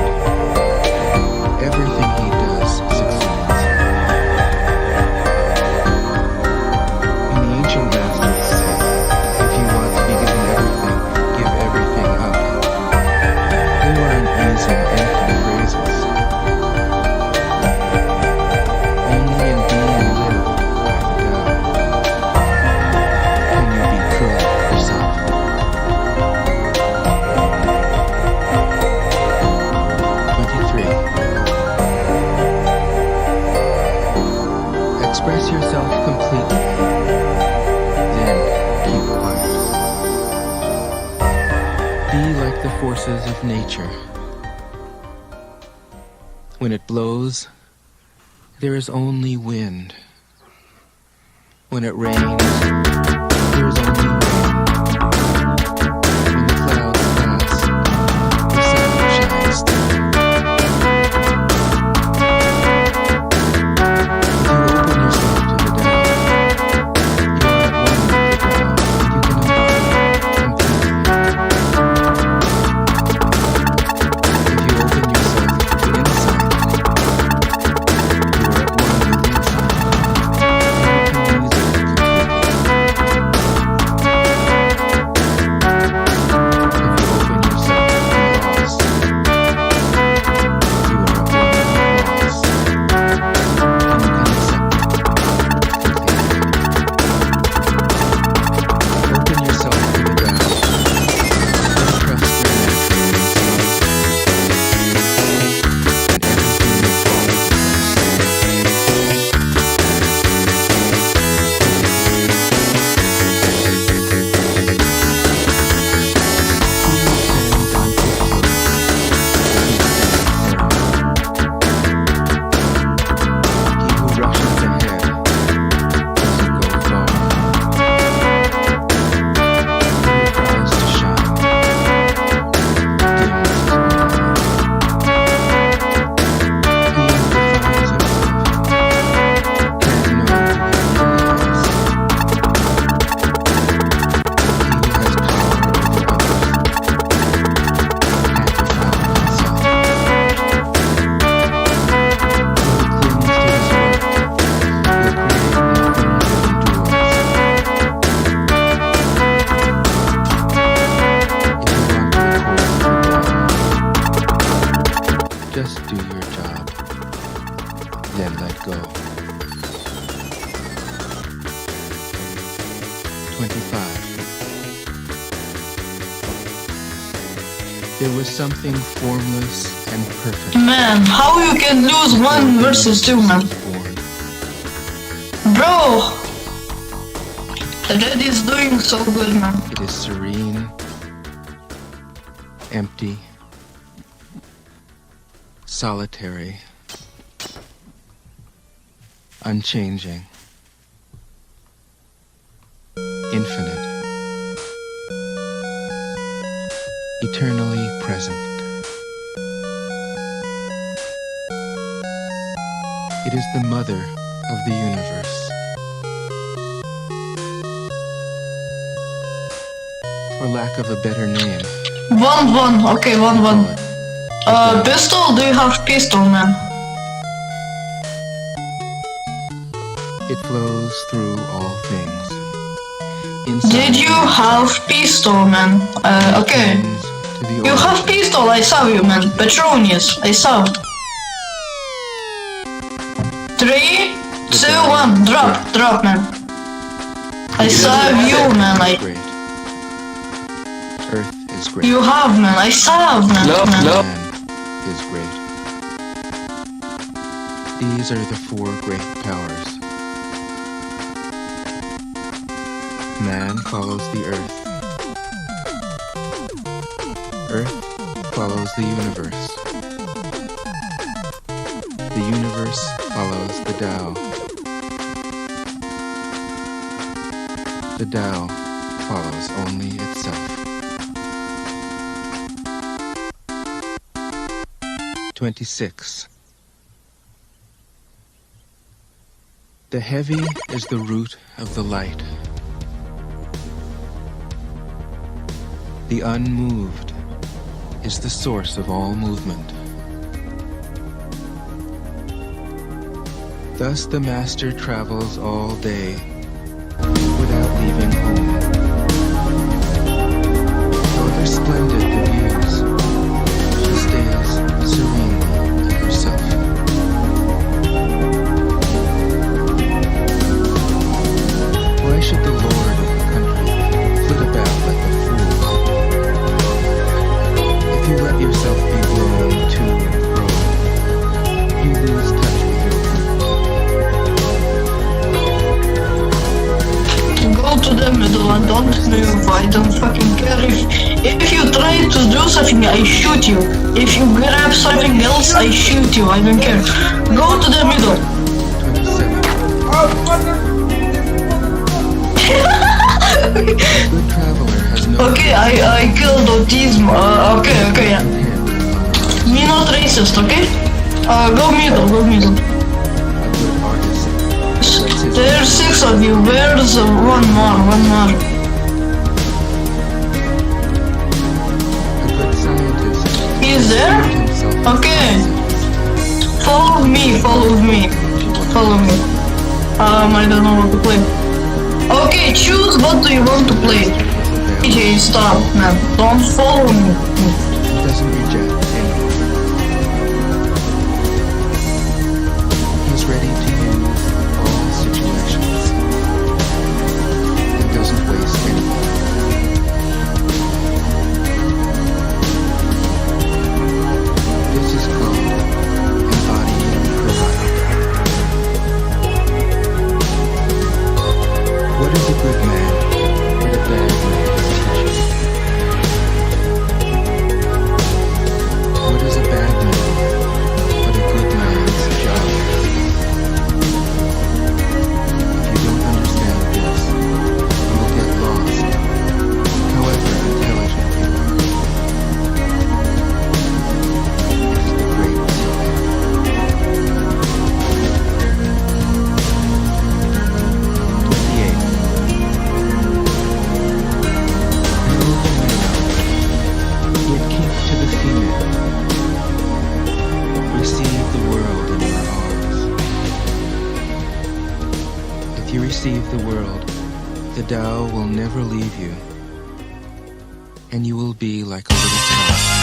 everything he does succeeds. And the ancient masters say, if you want to be given everything, give everything up. They weren't using empty phrases. Only in being lived by the Tao can you be true yourself. 23. Express yourself completely, then keep quiet. Be like the forces of nature. When it blows, there is only wind. When it rains, there is only rain. When the clouds pass, the sun shines still. If you open yourself to the Tao, you are at one with the Tao, and you can embody it completely. If you open yourself to insight, you are at one with insight, and you can use it completely. Just do your job, then let go. 25. There was something formless and perfect. Man, how you can lose 1 versus 2, man? Born. Bro! Red is doing so good, man. It is serene, empty, solitary, unchanging, infinite, eternally present. It is the mother of the universe. For lack of a better name, 1-1, okay, 1-1. Pistol, do you have pistol, man? it flows through all things. Inside Did you have pistol, man? Okay. to the You have pistol, I saw you, man. Petronius, I saw. 3, 2, 1, drop, man. I saw you, man. Great. Earth is great. You have, man. I saw, man. No, man. no. Man is great. These are the 4 great powers. Man follows the earth. Earth follows the universe. The universe follows the Tao. The Tao follows only itself. 26. The heavy is the root of the light. The unmoved is the source of all movement. Thus the master travels all day without leaving home. However splendid the views, she stays serenely herself. Why should the lord of the country flit about like a fool? If you let yourself be blown to and fro, you lose touch with your root. Go to the middle and don't move. I don't fucking care if you try to do something, I shoot you. If you grab something else, I shoot you. I don't care. Go to the middle. 27. Good traveler has no Okay, I killed autism. Okay, yeah. Me not racist, okay? Go middle. A good artist. There's 6 of you. Where's one more? A good scientist. He's there? Okay. Follow me. I don't know what to play. Okay, choose what do you want to play. DJ, stop, man. Don't follow me. He doesn't reject anyone. He's ready to use all situations. He doesn't waste anything. This is called embodying Karate. What is a good man but a bad man? What is a bad man but a good man's job? If you don't understand this, you will get lost, however intelligent you are. It is the great secret. 28. Yet keep to the female. Receive the world in your arms. If you receive the world, the Tao will never leave you, and you will be like a little child.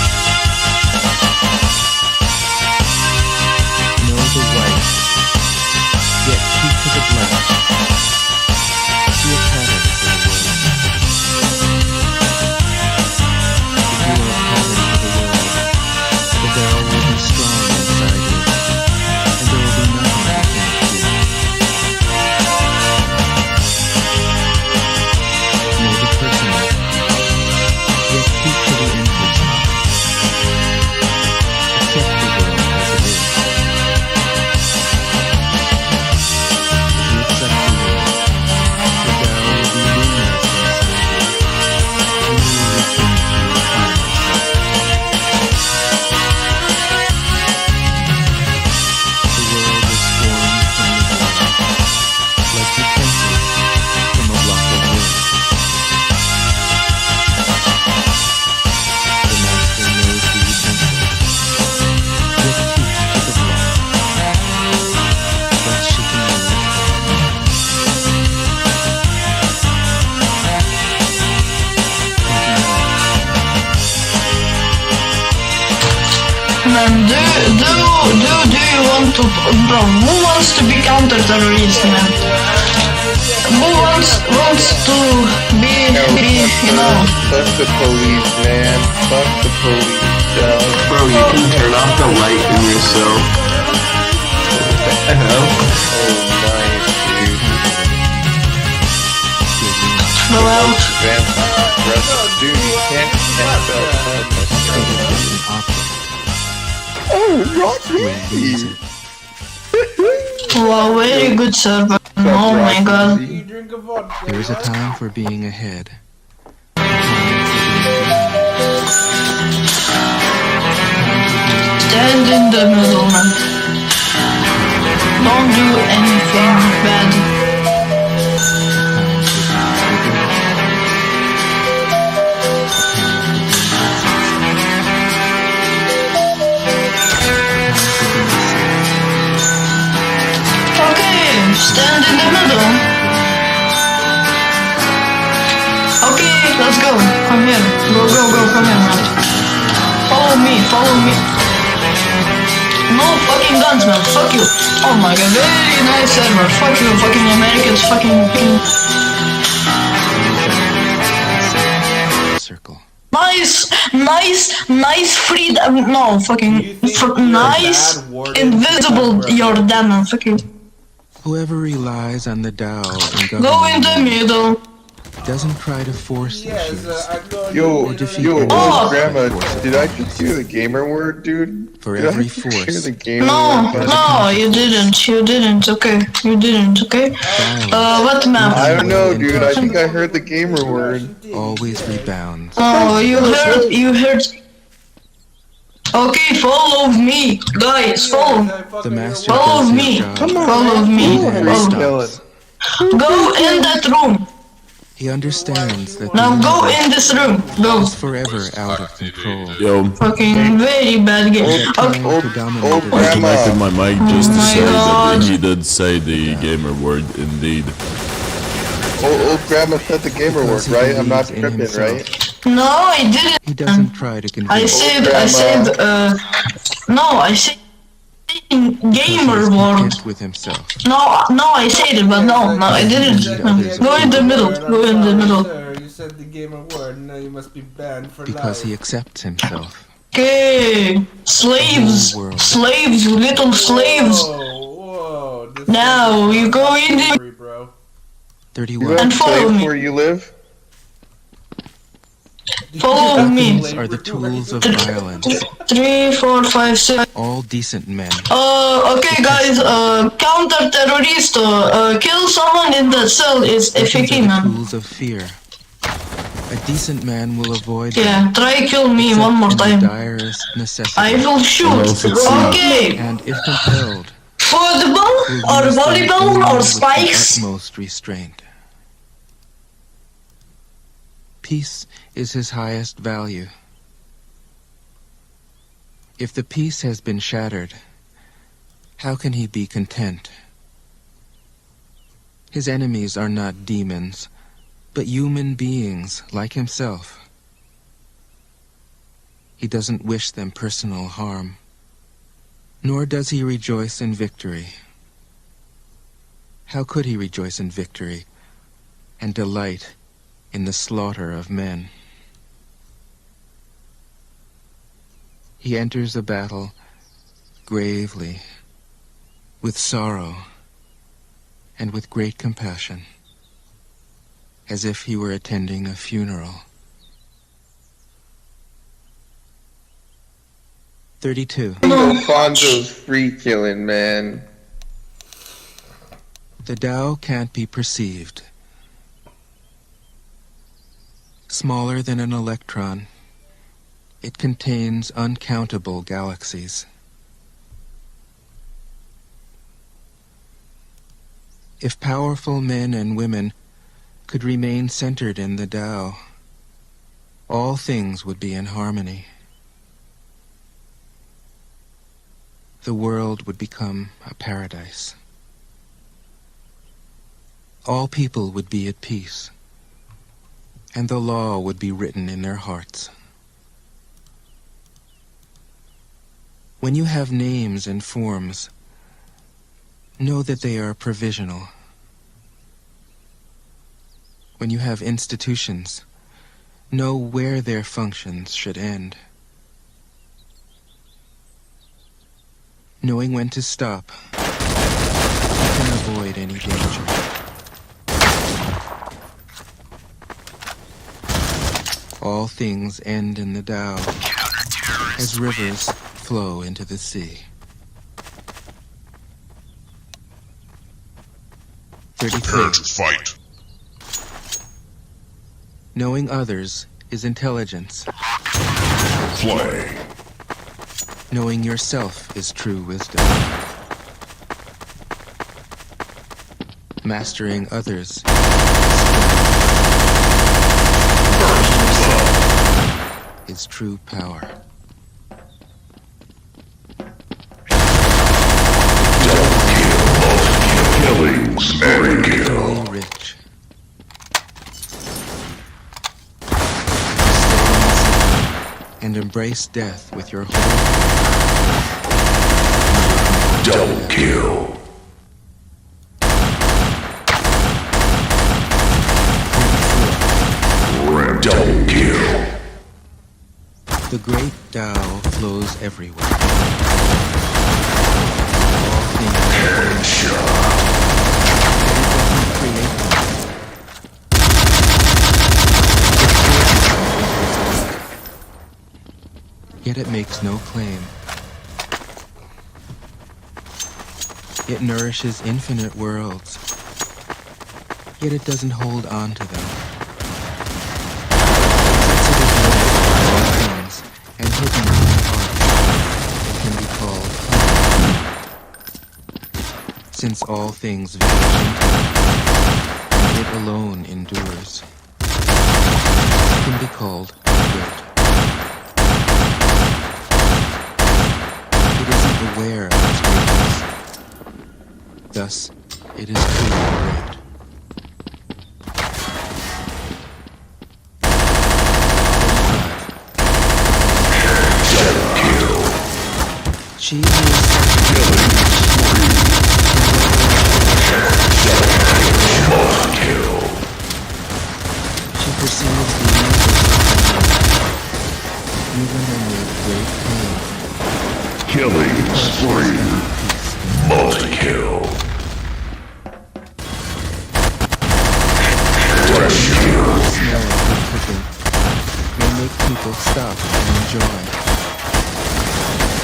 Man, do you want to, bro? Who wants to be counter-terrorist, man? Who wants to be, you know? Fuck the police, man. Fuck the police, dog. Bro, you can turn off the light in your cell. What the hell? Oh, nice, dude. Go out. Dude, you can't camp outside my cell. Oh, RockLee! Wow, very good server. Oh my god. There is a time for being ahead. Stand in the middle, man. Don't do anything bad. Okay, stand in the middle. Okay, let's go. Come here. Go, come here, man. Follow me. No fucking guns, man. Fuck you. Oh my god, very nice server. Fuck you, fucking Americans, fucking. Circle. Nice freedom. No, fucking. Nice, invisible, your demon. Fuck you. Whoever relies on the Tao in Go in the governing middle. doesn't try to force issues. Yo, defeat yo, enemies Oh. Grandma, did I just hear the gamer word, dude? For Did I every just hear force. the gamer No, word? you didn't. Okay, you didn't. Okay. What map? I don't know, dude. I think I heard the gamer word. Always rebounds. Oh, you heard. Okay, follow me, guys. Follow. The master Follow does me. his job. Follow me. Never Killing. stops. Go in that room. He understands that Now the go universe in this room. Go. is forever out of control. Yo, Fucking very bad game. Okay. Trying to dominate old it. I connected grandma. my mic just to Oh my say God. that he did say the gamer word indeed. Old grandma said the gamer word, right? I'm not tripping, right? No, I didn't. He doesn't try to I convince said, no, I said gamer he's word. content with himself. No, I said it, but no, I didn't. Go in the middle. Go in the middle. Sir, you said the gamer word, now you must be banned for Because life. he accepts himself. Okay, slaves, you little slaves. Whoa, this Now you go in the. is bro. 31. You And have follow slaves me. where you live? Follow me. These are the tools of violence. 3, 4, 5, 6. All decent men. Okay, guys. Counter-terrorist. Kill someone in that cell is These are FAK, the man. tools of fear. A decent man will avoid them, Yeah, try kill me except one more in the time. direst necessity. I will shoot. Okay. And if compelled, Football will or use them volleyball only or with the spikes? utmost restraint. Peace is his highest value. If the peace has been shattered, how can he be content? His enemies are not demons, but human beings like himself. He doesn't wish them personal harm, nor does he rejoice in victory. How could he rejoice in victory and delight in the slaughter of men? He enters a battle gravely, with sorrow, and with great compassion, as if he were attending a funeral. 32. Fonzo's free killing, man. The Tao can't be perceived. Smaller than an electron, it contains uncountable galaxies. If powerful men and women could remain centered in the Tao, all things would be in harmony. The world would become a paradise. All people would be at peace, and the law would be written in their hearts. When you have names and forms, know that they are provisional. When you have institutions, know where their functions should end. Knowing when to stop, you can avoid any danger. All things end in the Tao, as rivers flow into the sea. 33. Prepare to fight. Knowing others is intelligence. Play. Knowing yourself is true wisdom. Mastering others is true power. Killing spree. Truly rich. And embrace death with your whole heart. Double kill. Double kill. The great Tao flows everywhere. All things Headshot. create them. Yet it makes no claim. It nourishes infinite worlds. Yet it doesn't hold on to them. And hidden in the heart, it can be called home. Since all things vanish into it, and it alone endures, it can be called good. It isn't aware of its greatness. Thus, it is truly great. She who is she perceives the universe even amid great pain. Killing spree. Multi-kill. The smell of good cooking may make people stop and enjoy.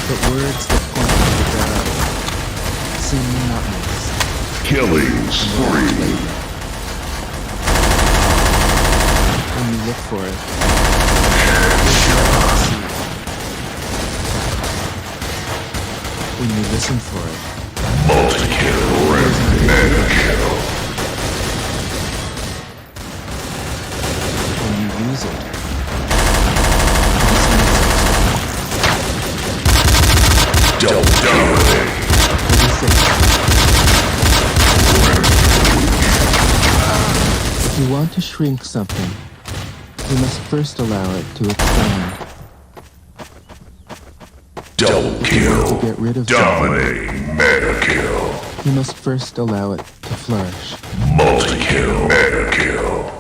But words that point to the Tao seem monotonous. Killing spree. When you look for it, when you listen for it, Multi-kill. Mega kill. when you use it, Double kill. what do you think? If you want to shrink something, you must first allow it to expand. Double If you want to kill. get rid of something, Dominating. Mega kill. you must first allow it to flourish. Multi-kill. Mega kill.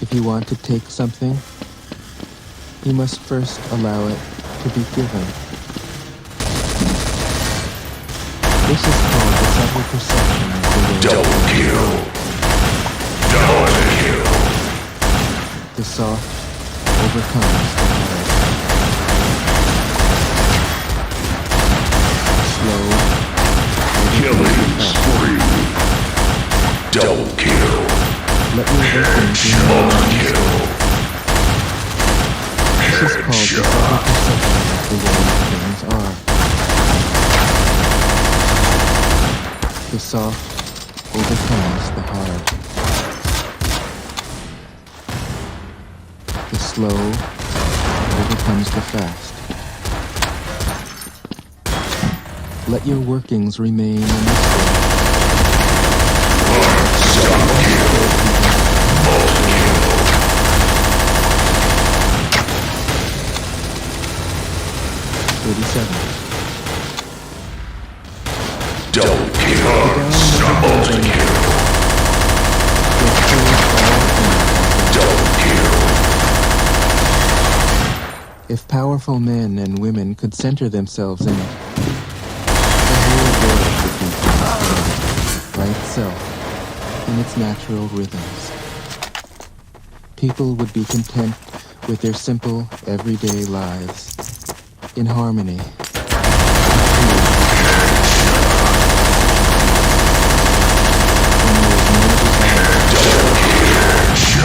If you want to take something, you must first allow it to be given. This is called the subtle perception of the way. Double kill. Double kill. The soft overcomes the hard. Slow Killing spree. Double kill. let your workings Multi-kill. This is called the subtle perception of the way things are. The soft overcomes the hard. The slow overcomes the fast. Let your workings remain a mystery. 37. Double kill. Multi-kill. Double kill. If powerful men and women could center themselves in it, the whole world would be transformed by itself in its natural rhythms. People would be content with their simple, everyday lives, in harmony.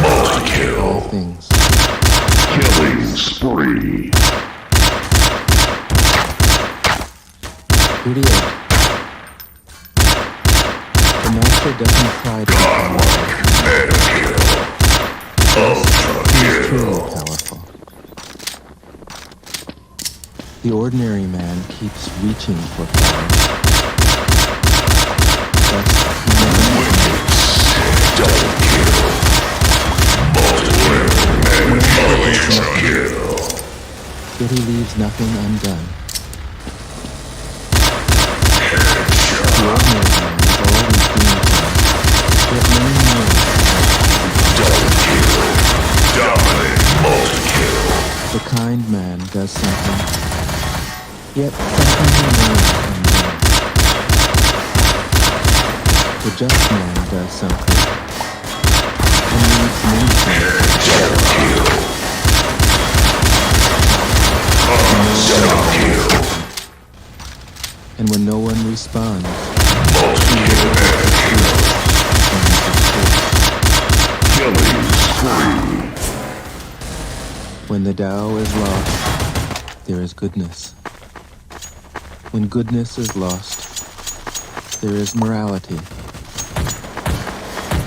Multi-kill. All things. Killing spree. 38. The master doesn't try to become Mega kill. Ultra truly kill. powerful. The ordinary man keeps reaching for power. Thus, he never Double kill. Multi-kill. Mega kill. yet he leaves nothing undone. The ordinary man is always doing things, yet many more. Double kill. Dominate. Multi-kill. The kind man does something, yet something remains undone. The just man does something, and leaves many things. Double kill. Double kill. And when no one responds, Multi-kill. Killing spree. when the Tao is lost, there is goodness. When goodness is lost, there is morality.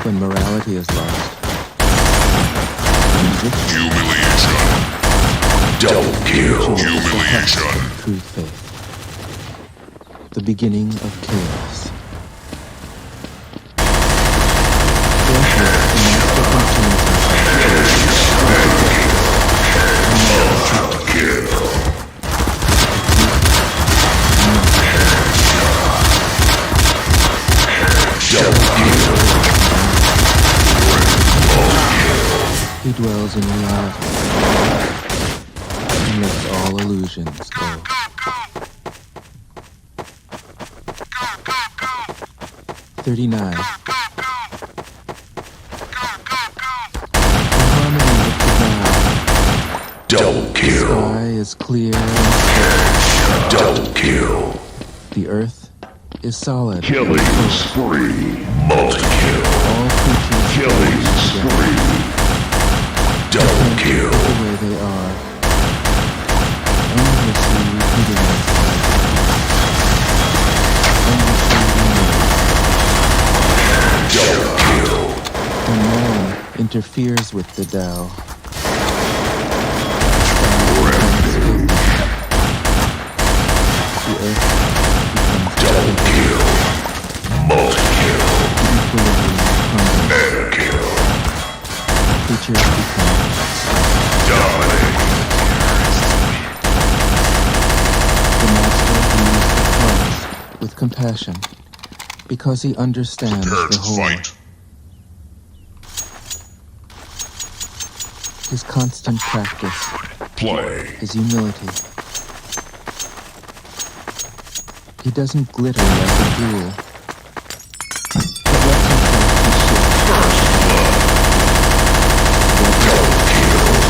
When morality is lost, Humiliation. Double kill. Humiliation. true faith. The beginning of chaos. Therefore, the master concerns He dwells in reality and lets all illusions go. "39. In harmony with the Tao, Double the kill. sky is clear and clear. Double kill. The earth is solid. Killing spree. Multi-kill. All creatures Killing together, spree. Double kill. the way they are, endlessly repeating themselves, endlessly renewing. Double kill. When man interferes with the Tao, the earth becomes Double kill. Multi-kill. equilibrium crumbles. Mega kill. Creatures become Dominate. the master views the parts with compassion because he understands Prepare the to whole. fight. His constant practice Play. is humility. He doesn't glitter like a jewel, but lets himself be shaped. Double kill.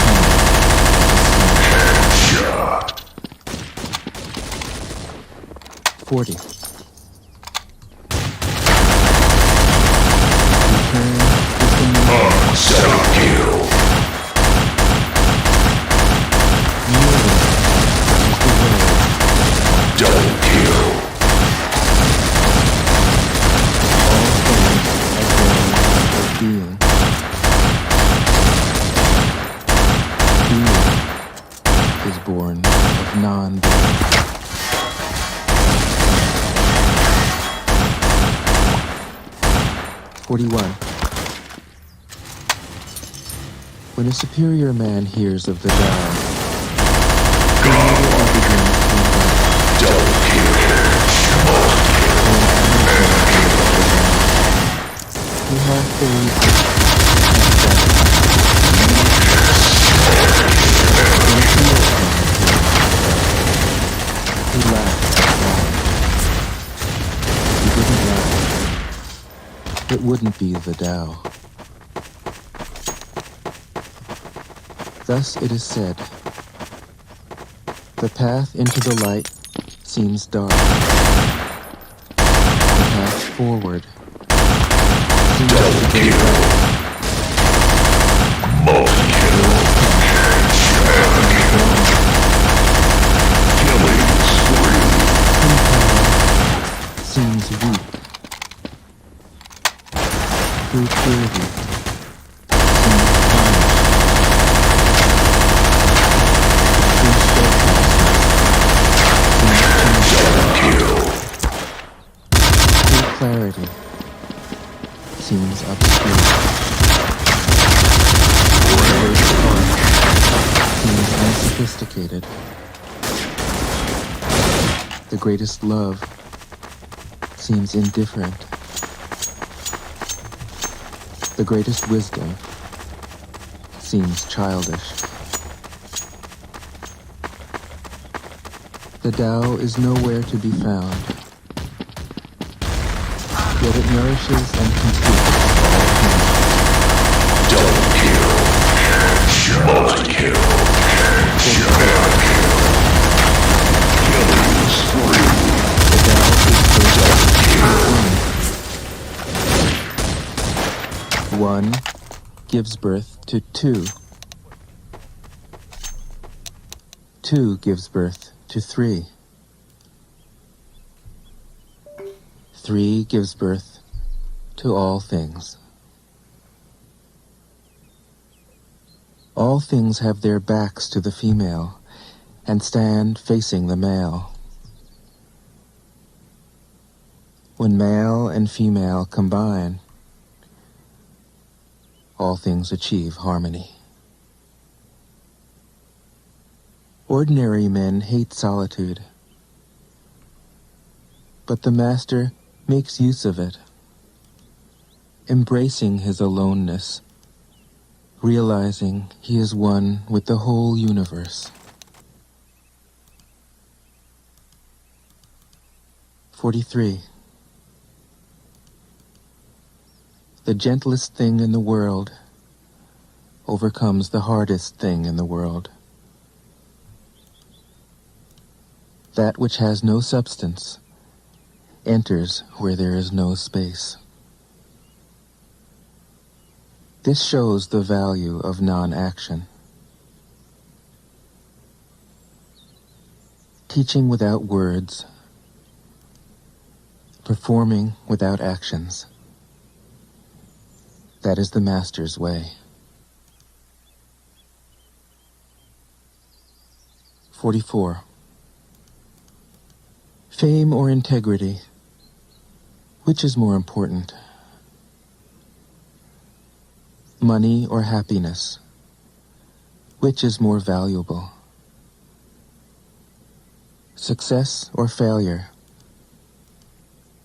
Headshot. 40. Return is the new Double kill. yielding is the way. Double kill. All things are born of being. Being is born of non-being. "41. When a superior man hears of the Tao, he immediately begins to He laughed loud. He didn't laugh. It wouldn't be the Tao. Thus it is said, the path into the light seems dark. The path forward seems to be bright. Seems weak. True purity seems true clarity seems obscure. Seems unsophisticated. The greatest love seems indifferent. The greatest wisdom seems childish. The Tao is nowhere to be found, yet it nourishes and completes all things. Double kill. Multi-kill. Headshot. Killing spree. The Tao is one gives birth to two. Two gives birth to three. Three gives birth to all things. All things have their backs to the female and stand facing the male. When male and female combine, all things achieve harmony. Ordinary men hate solitude, but the Master makes use of it, embracing his aloneness, realizing he is one with the whole universe. 43. The gentlest thing in the world overcomes the hardest thing in the world. That which has no substance enters where there is no space. This shows the value of non-action. Teaching without words, performing without actions. That is the Master's way. 44. Fame or integrity? Which is more important? Money or happiness? Which is more valuable? Success or failure?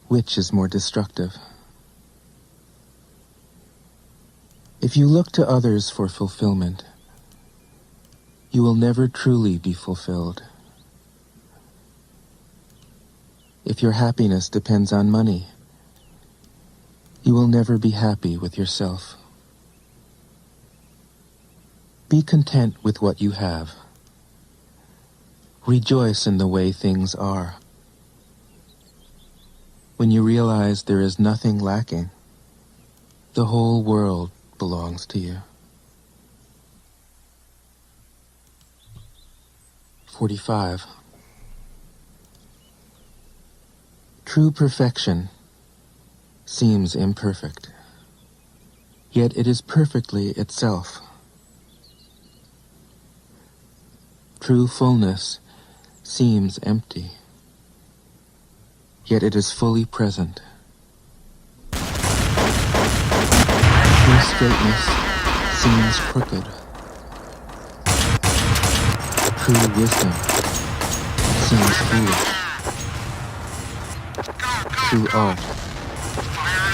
Which is more destructive? If you look to others for fulfillment, you will never truly be fulfilled. If your happiness depends on money, you will never be happy with yourself. Be content with what you have. Rejoice in the way things are. When you realize there is nothing lacking, the whole world belongs to you. 45. True perfection seems imperfect, yet it is perfectly itself. True fullness seems empty, yet it is fully present. True straightness seems crooked. True wisdom seems foolish. True art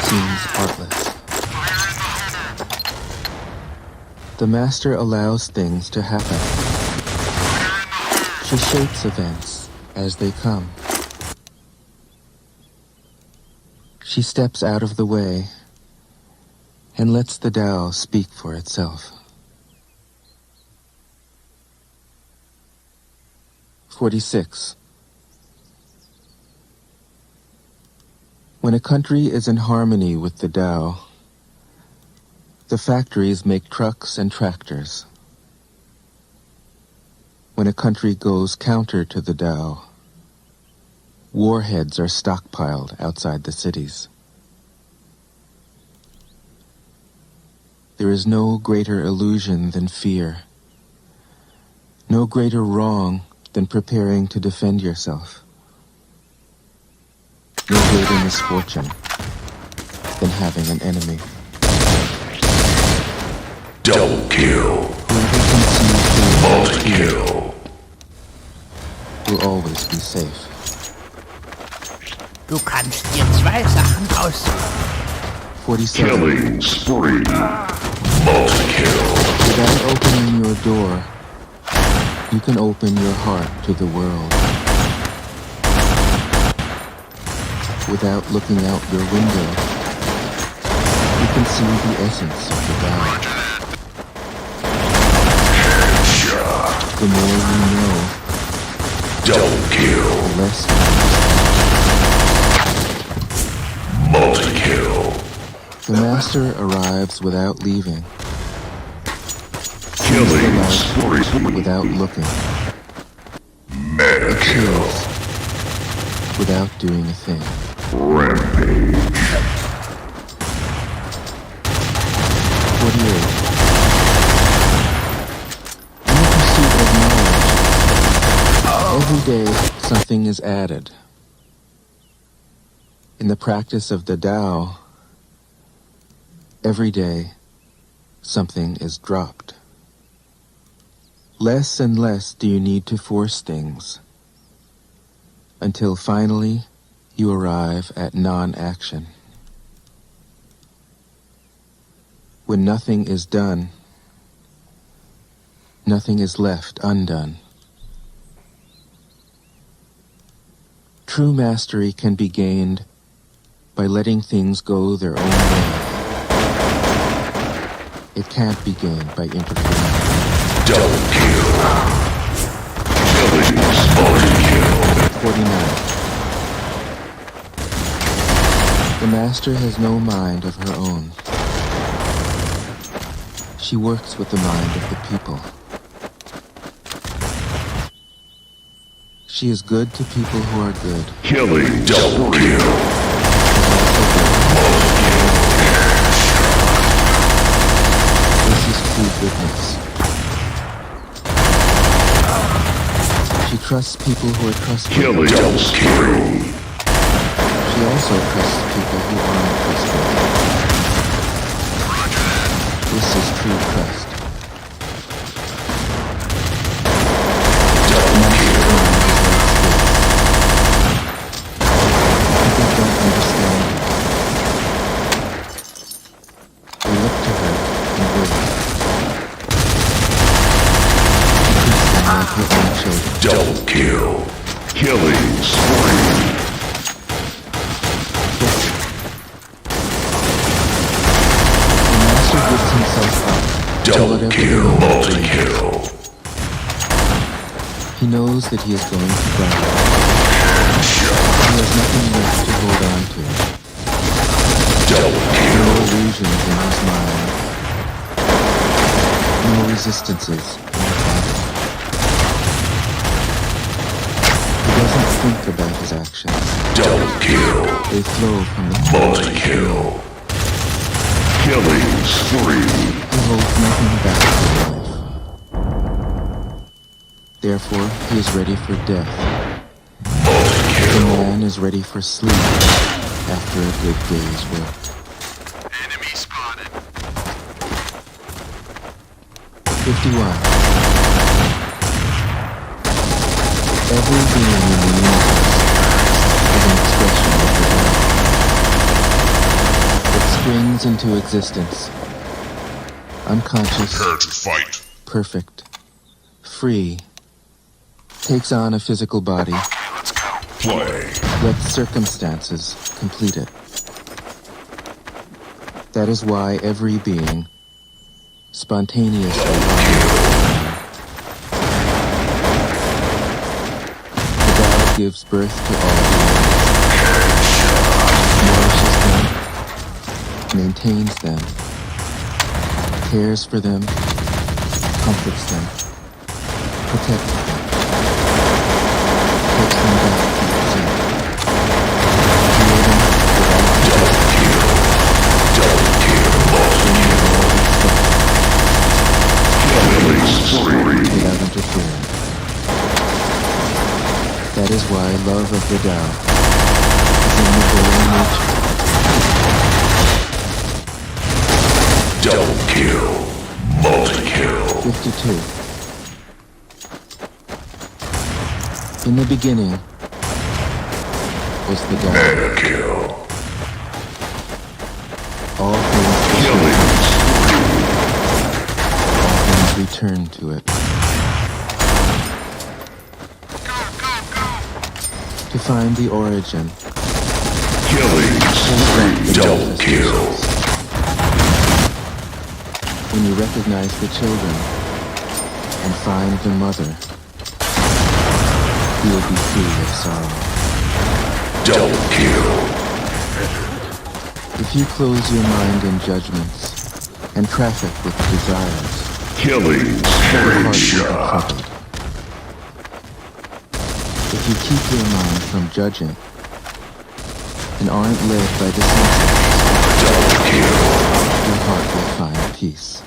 seems artless. The Master allows things to happen. She shapes events as they come. She steps out of the way and lets the Tao speak for itself. 46. When a country is in harmony with the Tao, the factories make trucks and tractors. When a country goes counter to the Tao, warheads are stockpiled outside the cities. There is no greater illusion than fear, no greater wrong than preparing to defend yourself, no greater misfortune than having an enemy. Double kill. Whoever conceives Multi-kill. will always be safe. Du kannst dir 2 Sachen aussuchen. 47. Killing spree. Multi-kill. Without opening your door, you can open your heart to the world. Without looking out your window, you can see the essence of the Tao. The more you know, Double kill. the less Multi-kill. the Master arrives without leaving, Killing spree. without looking, Mega kill. kills without doing a thing. Rampage. 48. In the pursuit of knowledge, every day something is added. In the practice of the Tao, every day something is dropped. Less and less do you need to force things, until finally you arrive at non-action. When nothing is done, nothing is left undone. True mastery can be gained by letting things go their own way. It can't be gained by interfering. Double kill. Killing multi-kill. 49. The Master has no mind of her own. She works with the mind of the people. She is good to people who are good. Killing double kill. This is true goodness. She trusts people who are trustworthy. Killing double kill. She also trusts people who aren't trustworthy. This is true trust. Double kill. People don't understand her. They look to her and wait. She treats them like her own children. Double kill. Killing spree. The Master gives himself up to Double whatever kill. the moment Multi-kill. brings. He knows that he is going to die. He has nothing left to hold on to. Double No kill. illusions in his mind. No resistances in his body. He doesn't think about his actions. Double kill. They flow from the Multi-kill. Killing spree. He holds nothing back in life. Therefore, he is ready for death. The Multi-kill. man is ready for sleep after a good day's work. Enemy spotted. 51. Every being in the universe is an expression of the Tao. It springs into existence unconscious, Prepare to fight. perfect, free, takes on a physical body, Play. let circumstances complete it. That is why every being spontaneously the Tao gives birth to all beings, nourishes them, maintains them, cares for them, comforts them, protects them, takes them back to itself, without interference. That is why love of the Tao is in the very nature. Double kill. Multi-kill. 52. In the beginning was the Tao. Mega kill. All things return to it. To find the origin. Killing spree. Double kill. When you recognize the children and find the mother, you will be free of sorrow. Double kill. If you close your mind in judgments and traffic with desires, Killing your heart will be shot. troubled. If you keep your mind from judging and aren't led by the senses, Double kill. your heart will find peace.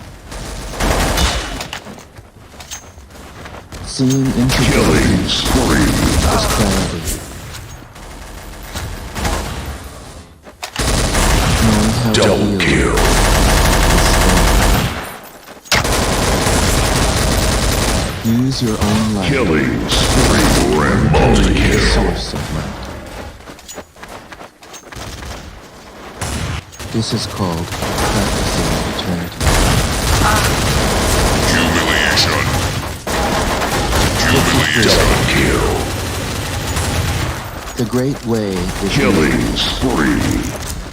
Seeing into Killing spree. is clarity. Knowing how to Double heal kill. is strength. Use your own life. Killing spree. And The multi-kill. source of light. This is called practicing eternity. Humiliation. Humiliation. Double kill. The great way is Killing spree.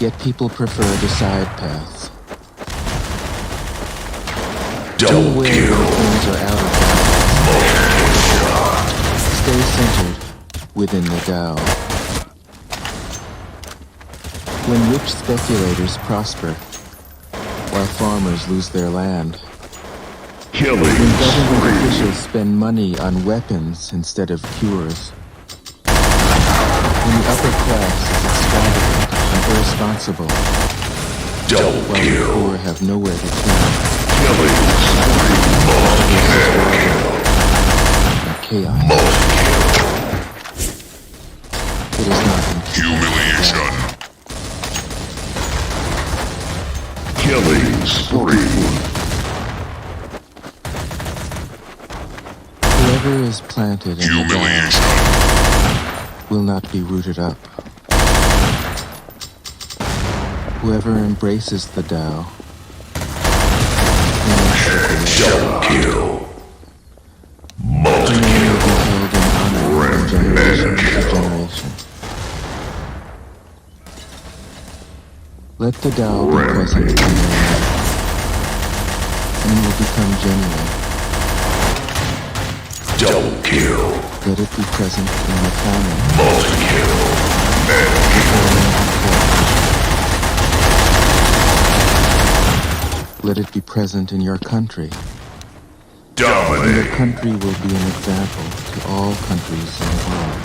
yet people prefer the side paths. Be Double aware kill. when things are out of balance. Stay centered within the Tao. When rich speculators prosper, while farmers lose their land, Killing when government spree. officials spend money on weapons instead of cures, when the upper class is extravagant and irresponsible, Double while the kill. poor have nowhere to turn, Killing spree. Multi-kill. and chaos. It is not in Humiliation. Killing spree. Whoever is planted in the Tao Humiliation. will not be rooted up. Whoever embraces the Tao will not separate. Double kill. Will Multi-kill. be held in honor from generation to generation. Let the Tao be present in your life, and you will become genuine. Double kill. Let it be present in your family. Multi-kill. Let it be present in your country. And your Dominate. country will be an example to all countries in the world.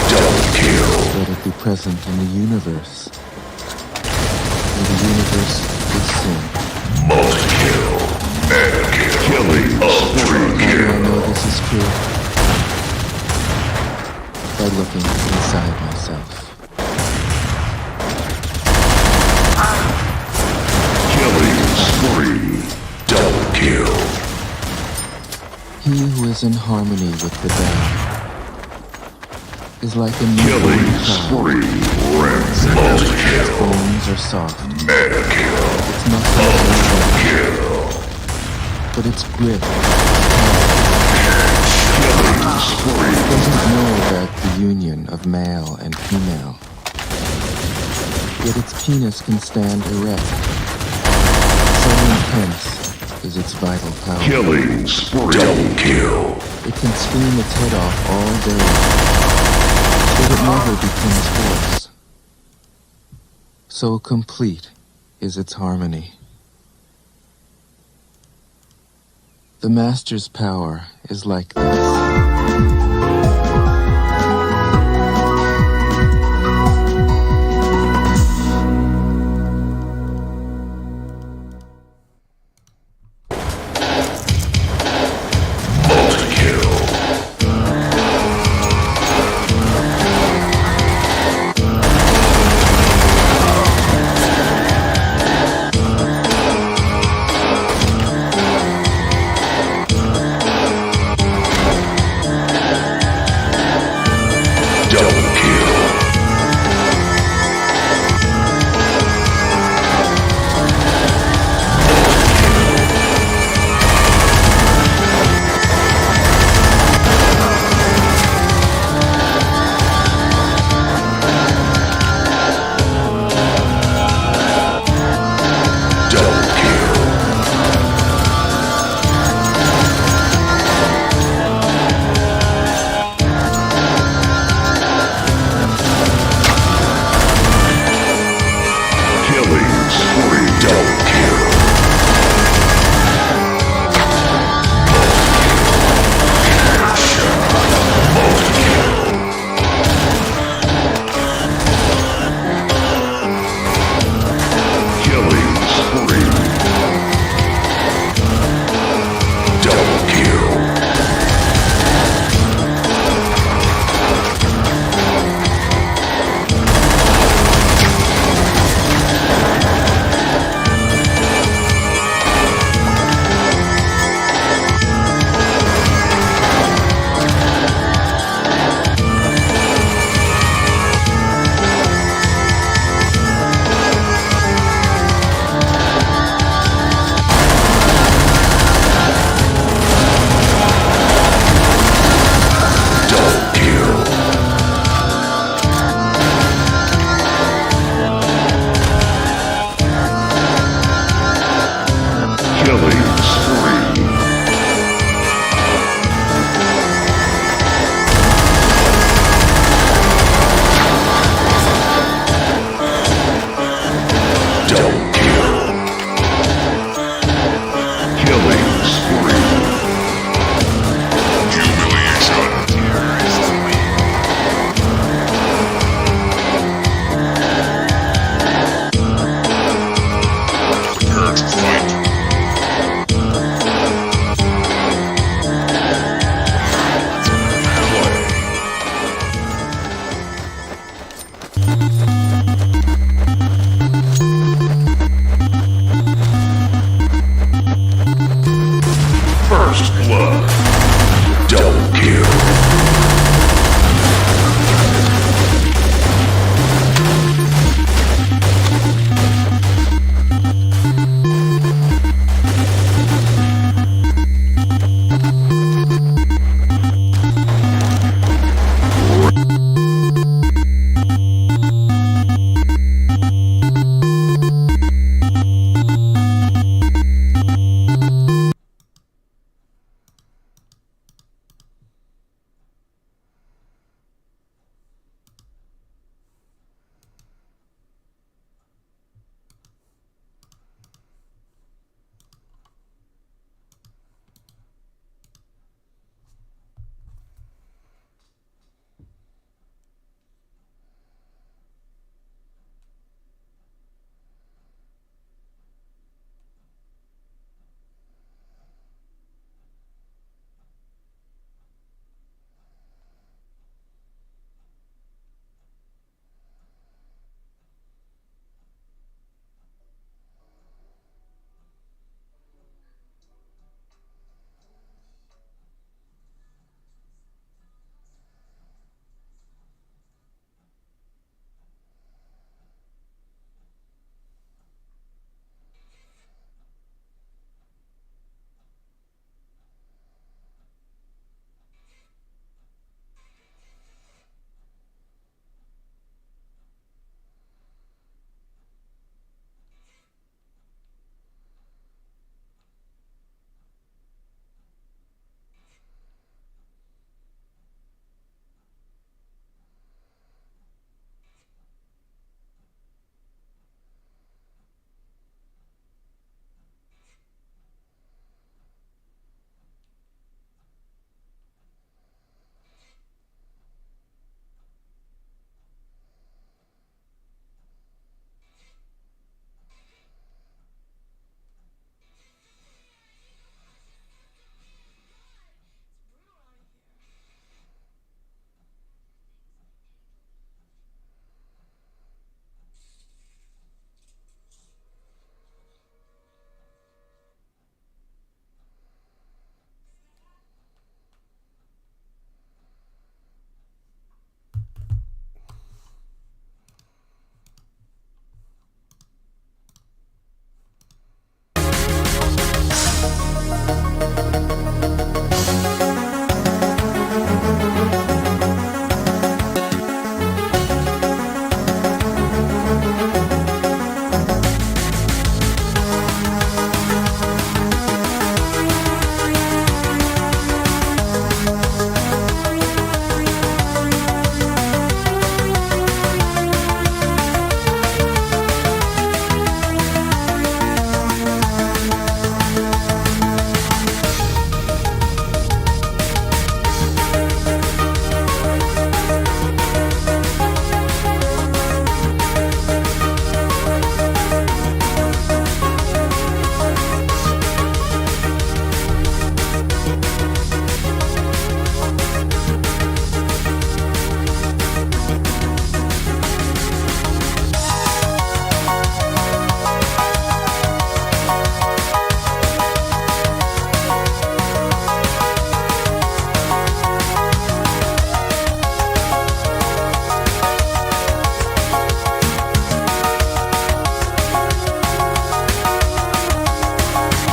Double kill. Let it be present in the universe. And the universe will sing. Multi-kill. Mega kill. Killing How do I spree. know this is true? By looking inside myself. Killing spree. Double kill. He who is in harmony with the Tao is like a Killing newborn child. spree. Its Multi-kill. bones are soft. Mega kill. Its muscles are soft. Kill. But its grip Killing spree. doesn't know about the union of male and female. Yet its penis can stand erect. So intense is its vital power. Killing spree. Double kill. It can scream its head off all day, but it never becomes hoarse. So complete is its harmony. The Master's power is like this.